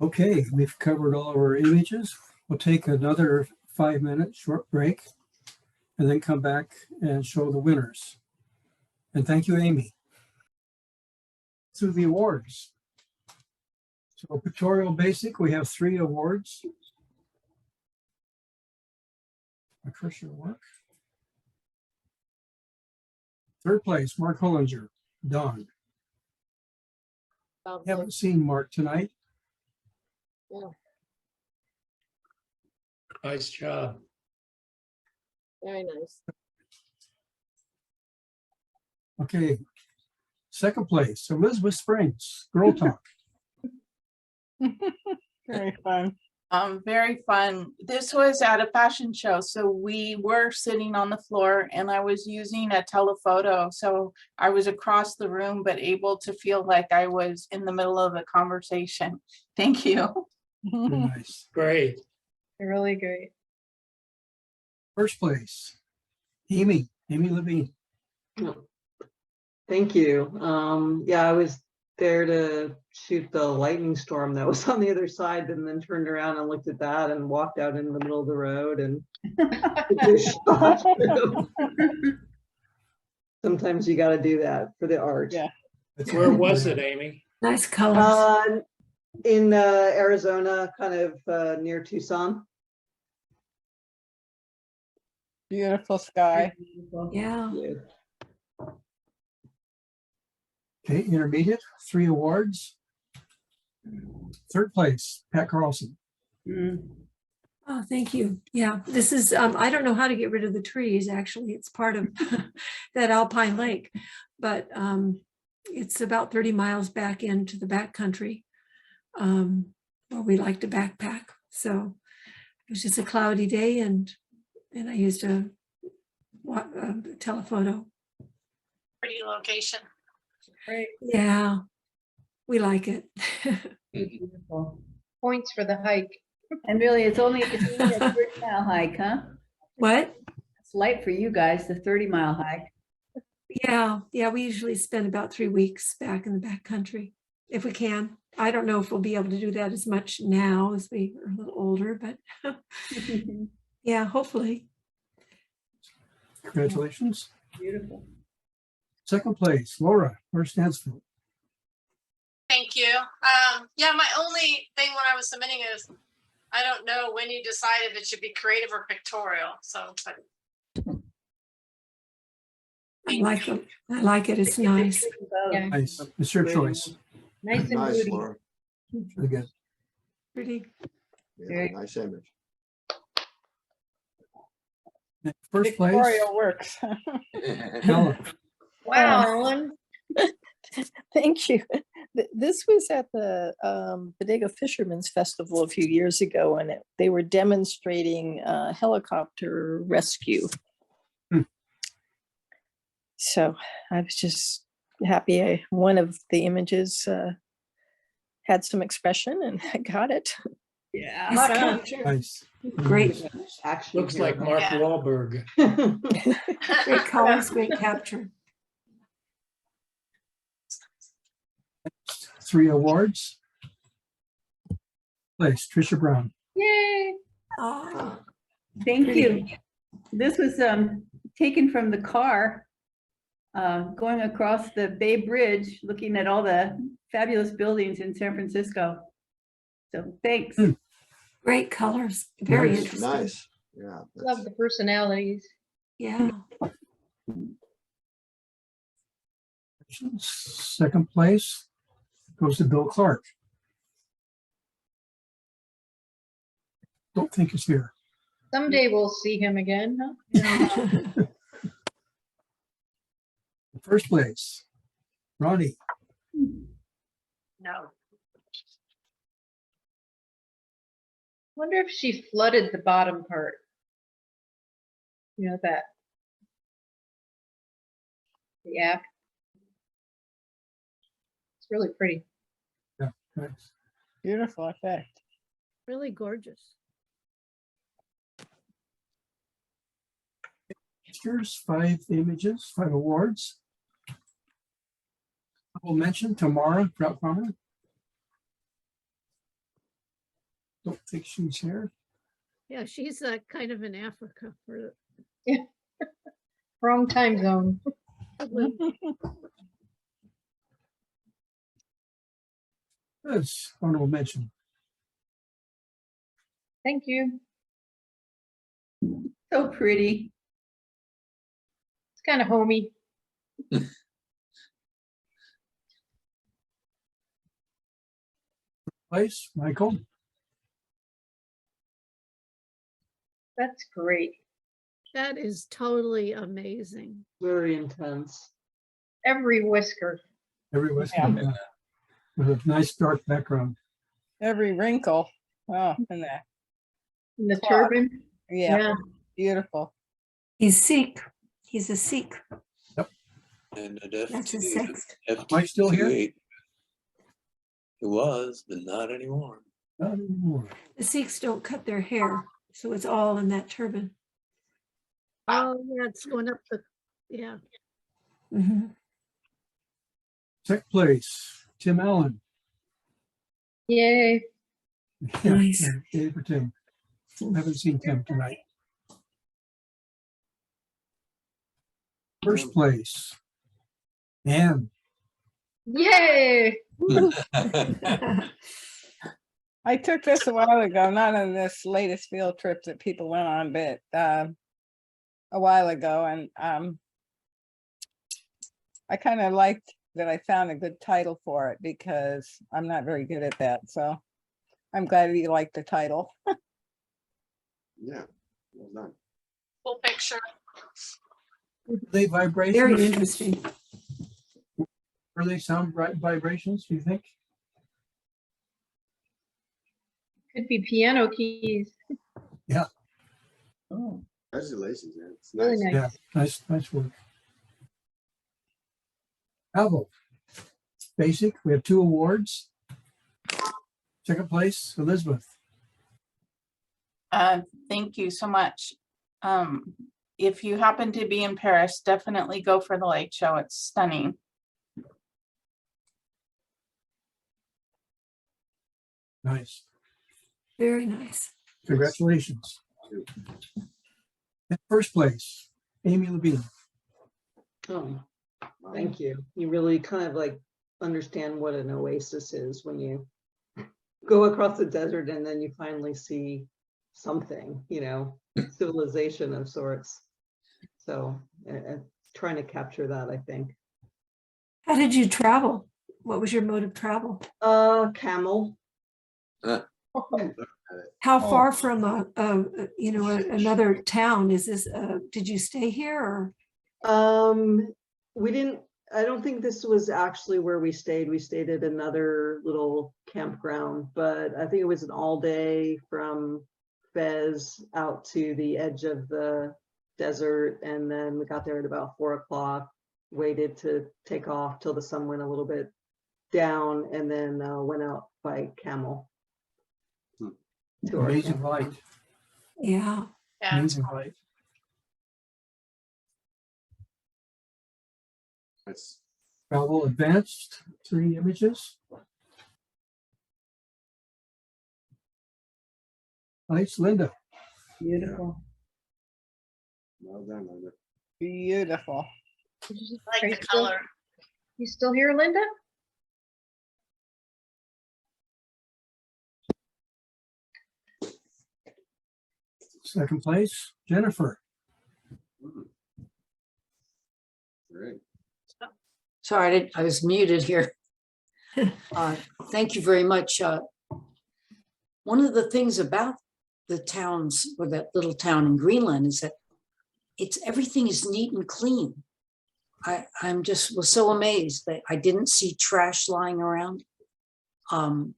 Okay, we've covered all of our images. We'll take another 5-minute short break and then come back and show the winners. And thank you, Amy. To the awards. So Pictorial Basic, we have 3 awards. My cursor work. 3rd place, Mark Hollinger, Don. Haven't seen Mark tonight. Nice job. Very nice. Okay. 2nd place, Elizabeth Springs, Girl Talk. Very fun. Very fun. This was at a fashion show, so we were sitting on the floor and I was using a telephoto. So I was across the room, but able to feel like I was in the middle of a conversation. Thank you. Very nice. Great. Really great. 1st place, Amy Levine. Thank you. Yeah, I was there to shoot the lightning storm that was on the other side, and then turned around and looked at that and walked out into the middle of the road and sometimes you got to do that for the art. Yeah. Where was it, Amy? Nice colors. In Arizona, kind of near Tucson. Beautiful sky. Yeah. Okay, intermediate, 3 awards. 3rd place, Pat Carlson. Oh, thank you. Yeah, this is, I don't know how to get rid of the trees, actually. It's part of that Alpine Lake, but it's about 30 miles back into the backcountry where we like to backpack. So it was just a cloudy day and I used a telephoto. Pretty location. Great. Yeah, we like it. Beautiful. Points for the hike. And really, it's only a 30-mile hike, huh? What? It's light for you guys, the 30-mile hike. Yeah, we usually spend about 3 weeks back in the backcountry if we can. I don't know if we'll be able to do that as much now as we are a little older, but yeah, hopefully. Congratulations. Beautiful. 2nd place, Laura Stansfield. Thank you. Yeah, my only thing when I was submitting is I don't know when you decided it should be creative or pictorial. So, but I like it. It's nice. Yeah. Nice. It's your choice. Nice and Nice, moody. Laura. Really good. Pretty. Yeah, Very- nice image. 1st place, Pictorial works. Helen. Wow. Thank you. This was at the Bodega Fishermen's Festival a few years ago, and they were demonstrating helicopter rescue. So I was just happy one of the images had some expression and I got it. Yeah. Nice capture. Nice. Great. Actually, Looks like Mark Yeah. Wahlberg. Great colors, great capture. 3 awards. Place, Tricia Brown. Yay. Oh, Thank Pretty. you. This was taken from the car going across the Bay Bridge, looking at all the fabulous buildings in San Francisco. So thanks. great colors. Very Nice. interesting. Nice. Yeah. Love the personalities. Yeah. 2nd place goes to Bill Clark. Don't think it's here. Someday we'll see him again, huh? 1st place, Ronnie. no. Wonder if she flooded the bottom part. You know that. The app. It's really pretty. Nice. Beautiful effect. Really gorgeous. Here's 5 images, 5 awards. We'll mention Tamara Krauthammer. Don't think she's here. Yeah, she's kind of in Africa for. Wrong time zone. Yes, honorable mention. Thank you. So pretty. It's kind of homey. Place, Michael. That's great. That is totally amazing. Very intense. Every whisker. Every Western, with a nice dark background. Every wrinkle. Oh, and that. And the Clock. turban. Yeah, beautiful. He's Sikh. He's a Sikh. And at That's a F2, sex. Mike still here? F228. It was, but not anymore. Not anymore. The Sikhs don't cut their hair, so it's all in that turban. Oh, yeah, it's going up the, yeah. Mhm. Second place, Tim Allen. Yay. Yeah, Nice. yay for Tim. Haven't seen Tim tonight. First place, Anne. Yay. I took this a while ago, not on this latest field trip that people went on, but a while ago. And I kind of liked that I found a good title for it because I'm not very good at that. So I'm glad you liked the title. Yeah, well done. Full picture. They vibrations? Very interesting. Are they sound vibrations, do you think? Could be piano keys. Yeah. Oh, Congratulations, man. It's Really nice. nice. Yeah, nice work. Alvo. Basic, we have 2 awards. Second place, Elizabeth. Thank you so much. If you happen to be in Paris, definitely go for the light show. It's stunning. Nice. Very nice. Congratulations. In first place, Amy Levine. oh, thank you. You really kind of like understand what an oasis is when you go across the desert and then you finally see something, you know, civilization of sorts. So trying to capture that, I think. How did you travel? What was your mode of travel? Camel. How far from another town is this? Did you stay here or? We didn't, I don't think this was actually where we stayed. We stayed at another little campground, but I think it was an all day from Fez out to the edge of the desert. And then we got there at about 4 o'clock, waited to take off till the sun went a little bit down, and then went out by camel. To our Amazing camp. light. Yeah. Yeah. Amazing light. Nice. Travel advanced, 3 images. Nice, Linda. Beautiful. Well done, Linda. Beautiful. I like the color. You still here, Linda? Second place, Jennifer. Great. Sorry, I was muted here. Thank you very much. One of the things about the towns, or that little town in Greenland, is that everything is neat and clean. I'm just was so amazed that I didn't see trash lying around. Some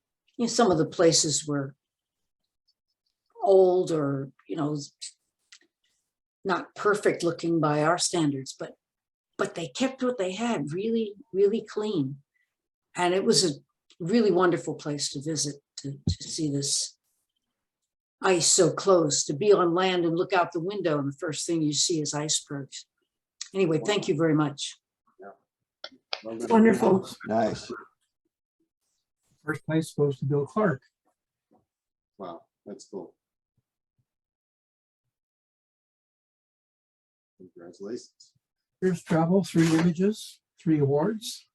of the places were old or not perfect looking by our standards, but they kept what they had really, really clean. And it was really wonderful place to visit, to see this ice so close, to be on land and look out the window and the first thing you see is icebergs. Anyway, thank you very much. Wonderful. Nice. First place goes to Bill Clark. Wow, that's cool. Congratulations. Here's travel, 3 images, 3 awards.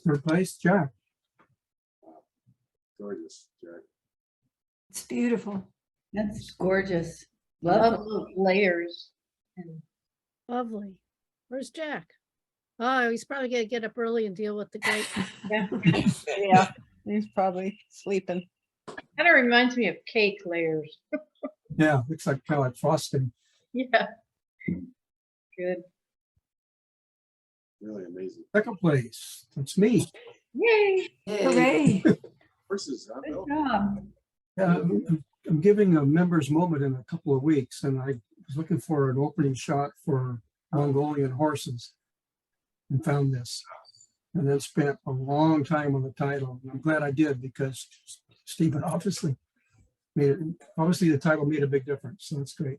Third place, Jack. Gorgeous, Jack. It's beautiful. That's gorgeous. Love Love. those layers. And Lovely. Where's Jack? Oh, he's probably gonna get up early and deal with the great. Yeah, he's probably sleeping. kind of reminds me of cake layers. Yeah, looks like kind of like frosting. Yeah. Good. Really amazing. Second place, that's me. Yay. Hooray. Horses, huh, Good Bill? job. Yeah, I'm giving a members moment in a couple of weeks, and I was looking for an opening shot for Mongolian horses and found this, and then spent a long time on the title. And I'm glad I did, because Stephen obviously made it. Obviously, the title made a big difference, so that's great.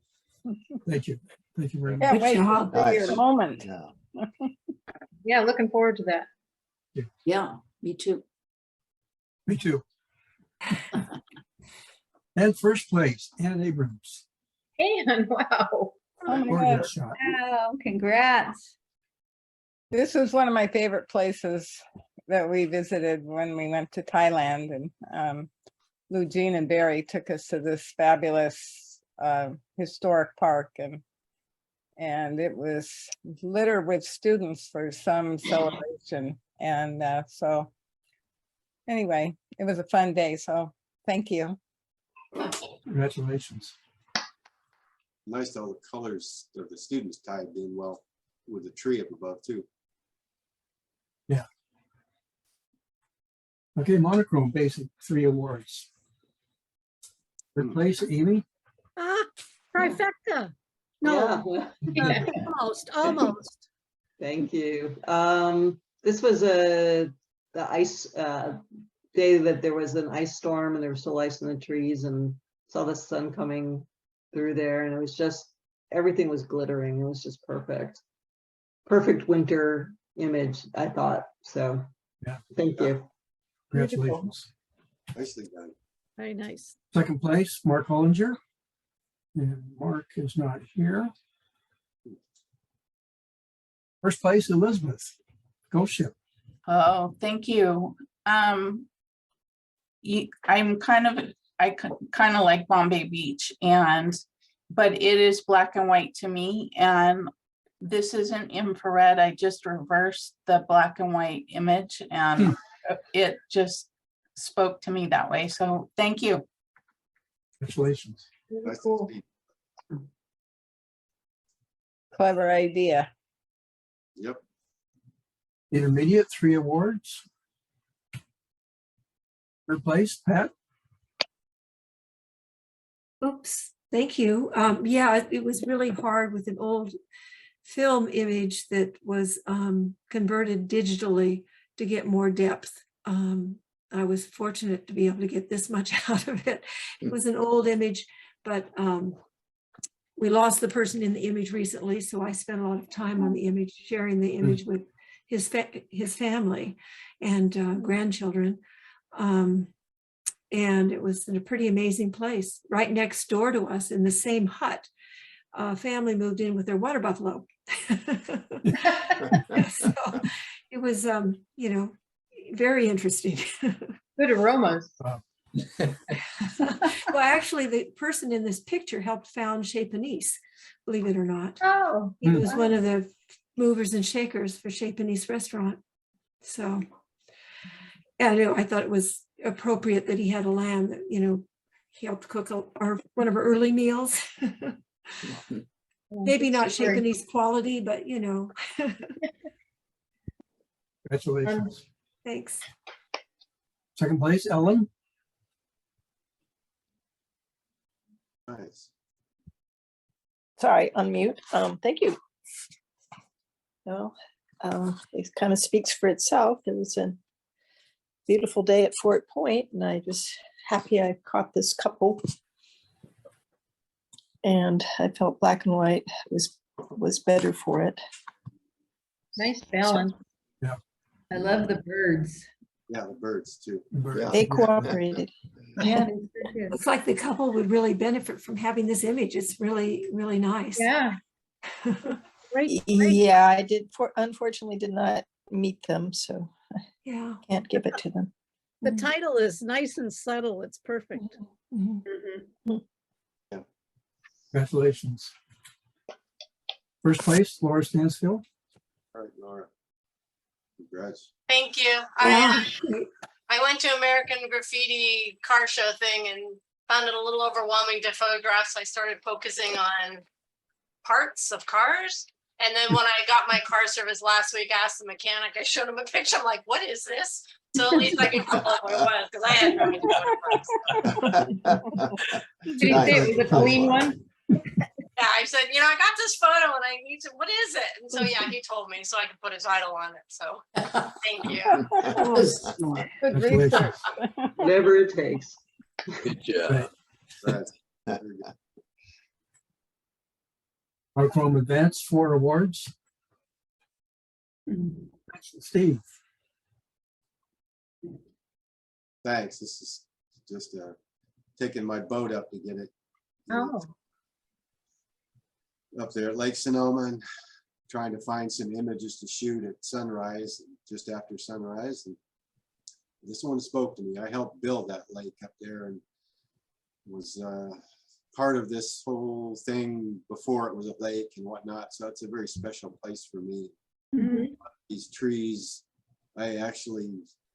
Thank you. Thank you very much. Can't wait job. for your Nice. moment. Yeah. Yeah, looking forward to that. Yeah, me too. Me too. And first place, Ann Abrams. And wow. Oh my God. Gorgeous shot. Wow, congrats. This was one of my favorite places that we visited when we went to Thailand, and Lou Jean and Barry took us to this fabulous historic park, and it was littered with students for some celebration. And so anyway, it was a fun day. So thank you. Congratulations. Nice, all the colors of the students tied in well with the tree up above too. Yeah. Okay, Monochrome Basic 3 awards. Third place, Amy. Ah, trifecta. No, Yeah. almost. Thank you. This was the ice day that there was an ice storm and there was still ice in the trees, and saw the sun coming through there, and it was just, everything was glittering. It was just perfect. Perfect winter image, I thought. So Yeah. thank you. Congratulations. Nicely done. Very nice. Second place, Mark Hollinger. And Mark is not here. First place, Elizabeth. Ghost Ship. Oh, thank you. I kind of like Bombay Beach, but it is black and white to me, and this isn't infrared. I just reversed the black and white image, and it just spoke to me that way. So thank you. Congratulations. Nice to Cool. speak. Clever idea. Yep. Intermediate, 3 awards. Third place, Pat. Oops, thank you. Yeah, it was really hard with an old film image that was converted digitally to get more depth. I was fortunate to be able to get this much out of it. It was an old image, but we lost the person in the image recently, so I spent a lot of time on the image, sharing the image with his family and grandchildren. And it was in a pretty amazing place. Right next door to us in the same hut, a family moved in with their water buffalo. So it was, very interesting. Good aromas. Well, actually, the person in this picture helped found Chez Panisse, believe it or not. Oh. He was one of the movers and shakers for Chez Panisse restaurant. So, yeah, I thought it was appropriate that he had a lamb that, he helped cook one of our early meals. Maybe not Chez Panisse quality, but Congratulations. Thanks. Second place, Ellen. Nice. Sorry, unmute. Thank you. Well, it kind of speaks for itself. It was an beautiful day at Fort Point, and I was happy I caught this couple. And I felt black and white was better for it. Nice balance. Yeah. I love the birds. Yeah, the birds too. Yeah. They cooperated. Yeah, they sure did. Looks like the couple would really benefit from having this image. It's really, really nice. Yeah. Great. Yeah, I unfortunately did not meet them, so Yeah. can't give it to them. The title is nice and subtle. It's perfect. Mhm. Congratulations. First place, Laura Stansfield. All right, Laura. Congrats. Thank you. Yeah. I went to American Graffiti car show thing and found it a little overwhelming to photograph. So I started focusing on parts of cars. And then when I got my car service last week, I asked the mechanic, I showed him a picture. I'm like, what is this? So at least I can tell what it was because I had no idea what it was. Did he say it was a clean one? Yeah, I said, I got this photo and I need to, what is it? And so, yeah, he told me so I could put a title on it. So thank you. Good Congratulations. research. Whatever it takes. Good job. Right. Very good. Monochrome Advanced, 4 awards. Steve. Thanks. This is just taking my boat up to get it. Oh. Up there at Lake Sonoma and trying to find some images to shoot at sunrise, just after sunrise. And this one spoke to me. I helped build that lake up there and was part of this whole thing before it was a lake and whatnot. So it's a very special place for me. These trees, I actually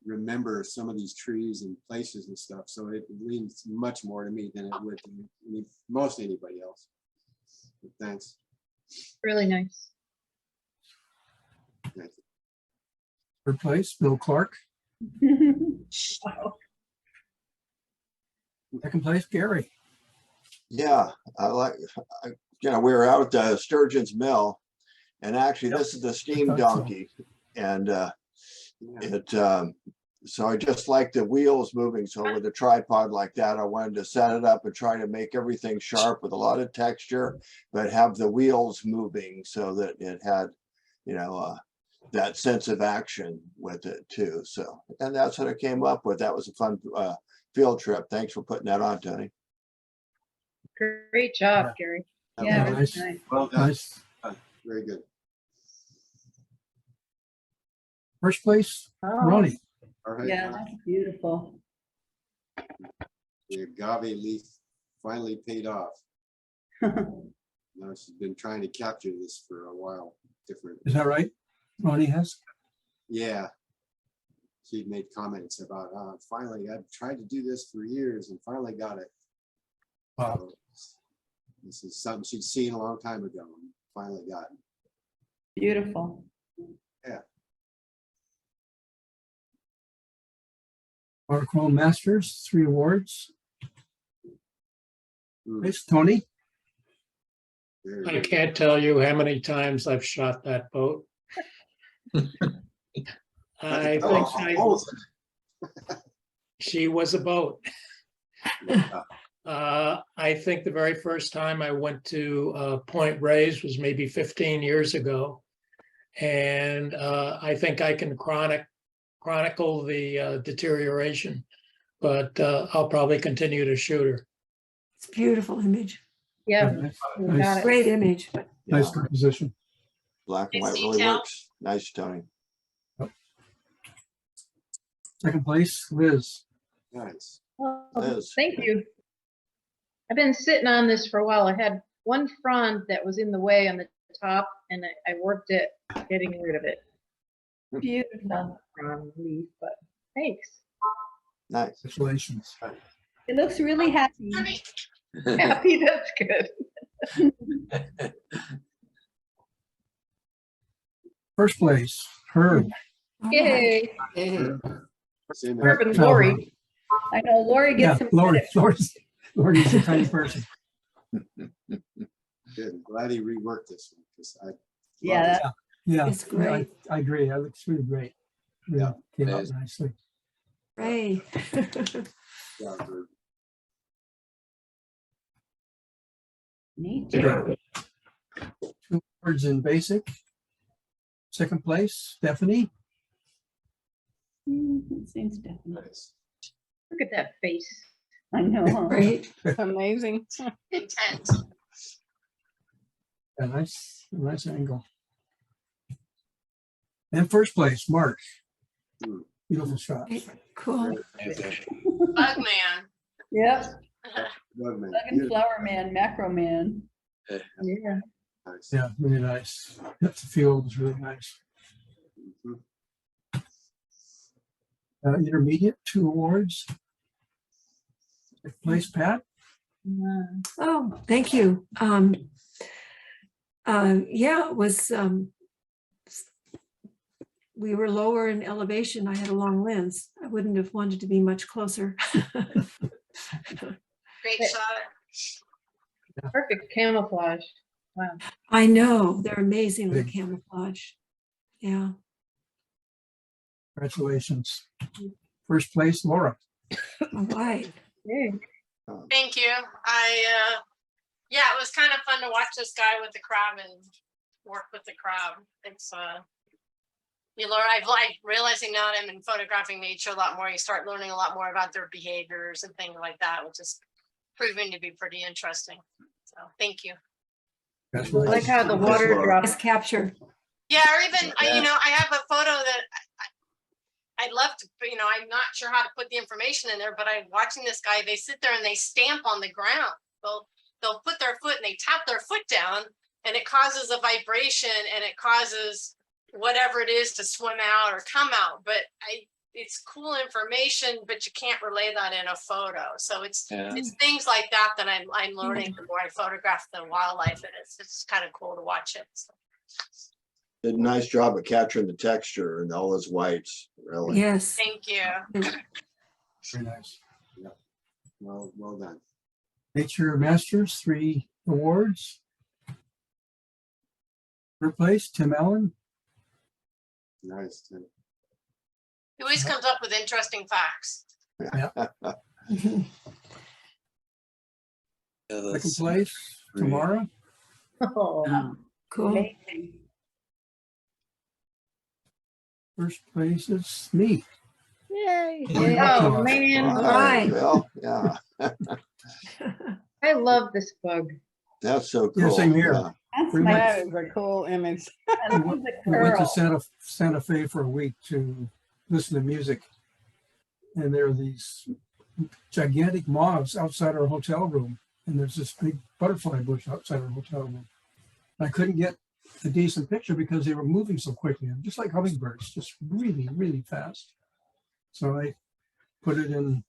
remember some of these trees and places and stuff. So it means much more to me than it would to most anybody else. But thanks. Really nice. Thank you. Third place, Bill Clark. Second place, Gary. Yeah, we were out at Sturgeon's Mill, and actually this is the steam donkey, and so I just like the wheels moving. So with a tripod like that, I wanted to set it up and try to make everything sharp with a lot of texture, but have the wheels moving so that it had, that sense of action with it too. So, and that's what I came up with. That was a fun field trip. Thanks for putting that on, Tony. Great job, Gary. Yeah, really Nice. nice. Well done. Nice. Very good. First place, Ronnie. All right. Yeah, that's beautiful. The agave leaf finally paid off. Now she's been trying to capture this for a while. Different. Is that right? Ronnie has? Yeah. She made comments about, finally, I've tried to do this for years and finally got it. Wow. So, this is something she'd seen a long time ago and finally got it. Beautiful. Yeah. Monochrome Masters, 3 awards. Nice, Tony. Very I good. can't tell you how many times I've shot that boat. I think she was a boat. I think the very first time I went to Point Reyes was maybe 15 years ago. And I think I can chronicle the deterioration, but I'll probably continue to shoot her. It's a beautiful image. Yeah. Nice, Great image. nice composition. Black and white Nice really detail. works. Nice, Tony. Second place, Liz. Nice. Oh, Liz. thank you. I've been sitting on this for a while. I had one frond that was in the way on the top, and I worked at getting rid of it. Beautiful. Frond leaf, but thanks. Nice. Congratulations. It looks really happy. Happy, that's good. First place, Herb. Yay. Same Herb and Lori. I know Lori Yeah, gets some Lori, credit. Lori's a tiny person. Good. I'm glad he reworked this one because I. Yeah, that- Yeah, It's yeah, great. I agree. That looks really great. Really Yeah. came out Nice. nicely. Ray. Yeah, Bert. Nature. 2 words in basic. Second place, Stephanie. Seems definitely. Nice. Look at that face. I know. huh? Right. Amazing. Intense. A nice angle. And first place, Mark. Hmm. Beautiful shot. Cool. Bug man. Yep. Love, man. Bug and Beautiful. flower man, macro man. Yeah. Nice. Yeah, really nice. The field is really nice. Mhm. Intermediate, 2 awards. Second place, Pat. Oh, thank you. Yeah, it was, we were lower in elevation. I had a long lens. I wouldn't have wanted to be much closer. Great shot. Perfect camouflage. Wow. I know, they're amazingly camouflaged. Yeah. Congratulations. First place, Laura. All right. Thank you. Yeah, it was kind of fun to watch this guy with the crab and work with the crab. It's yeah, Laura, I've like realizing now that I'm in photographing nature a lot more, you start learning a lot more about their behaviors and things like that, which is proving to be pretty interesting. So thank you. I like how the water drops. Nice capture. Yeah, or even, you know, I have a photo that I'd love to, you know, I'm not sure how to put the information in there, but I'm watching this guy, they sit there and they stamp on the ground. They'll put their foot and they tap their foot down and it causes a vibration and it causes whatever it is to swim out or come out. But it's cool information, but you can't relay that in a photo. So it's things like that that I'm learning the more I photograph the wildlife, and it's kind of cool to watch it. So. Did a nice job of capturing the texture and all those whites, really. Yes. Thank you. Very nice. Yeah. Well done. Nature Masters, 3 awards. Third place, Tim Allen. Nice. Tim. He always comes up with interesting facts. Yeah. Second Second place, Tamara. Oh, Cool. amazing. First place is me. Yay. Oh, man. All right. Well, yeah, I love this bug. that's so Yeah, cool. same here. Yeah. That's Pretty my, much. That is a cool image. I love the We went to curl. Santa Fe for a week to listen to music. And there are these gigantic moths outside our hotel room. And there's this big butterfly bush outside our hotel room. I couldn't get a decent picture because they were moving so quickly, just like hummingbirds, just really, really fast. So I put it in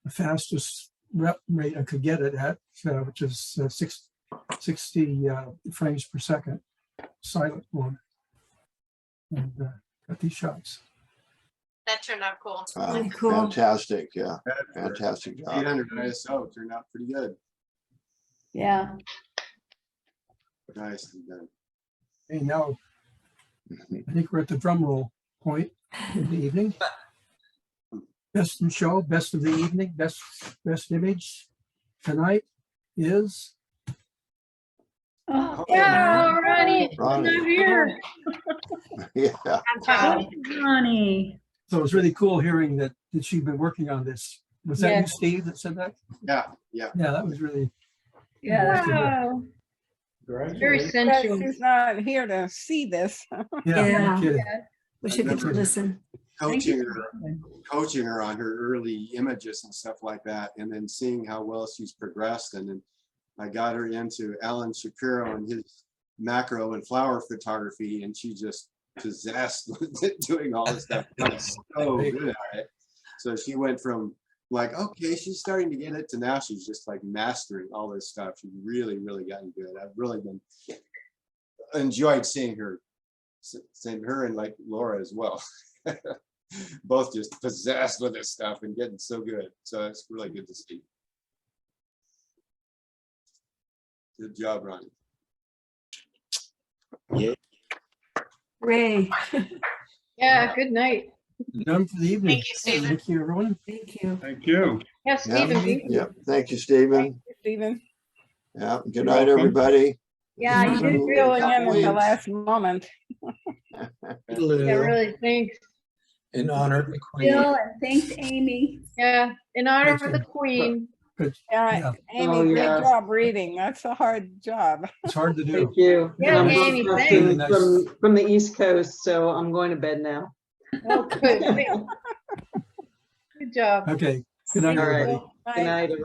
the fastest rep rate I could get it at, which is 60 frames per second, silent mode, and got these shots. That turned out cool. Really cool. Fantastic, yeah, fantastic job. 800 ISO turned out pretty good. Yeah. Nicely done. Okay, now I think we're at the drum roll point of the evening. Best in show, best of the evening, best image tonight is Oh, Yeah, Ronnie. Ronnie. Not here. Yeah, Ronnie. so it was really cool hearing that she'd been working on this. Was that you, Yes. Steve, that said that? Yeah. Yeah, that was really Yeah, that's Wow. Very But sensual. she's not here to see this. yeah. Yeah. No kidding. Wish I could remember- listen. Coaching her on her early images and stuff like that, and then seeing how well she's progressed. And then I got her into Alan Shapiro and his macro and flower photography, and she just possessed with it, doing all this stuff. She's so good at it. So she went from like, okay, she's starting to get it, to now she's just like mastering all this stuff. She's really, really gotten good. I've really been enjoyed seeing her, her and like Laura as well. Both just possessed with this stuff and getting so good. So it's really good to see. Good job, Ronnie. Yeah. Ray. Yeah, good night. Done for the evening. Thank you, Stephen. Thank you, everyone. Thank you. Thank you. Yeah, Stephen, me. thank you. Yep, thank you, Stephen. Stephen, Yeah, good You're night, welcome. everybody. Yeah, you did Ooh, great. filling in at the weeks. last moment. Yeah, really, thanks. In honor of the Queen. Bill, and thanks, Amy. Yeah, in honor Thanks, of the Amy. Queen. Good. Yeah, Yeah, Amy, Oh, great yeah. job reading. That's a hard job. it's hard to do. Thank you. Yeah, And I'm Amy, broadcasting thanks. from the East Coast, so I'm going to bed now. Oh, good. Good job. Okay. Good night, All right. everybody. Good night, everyone.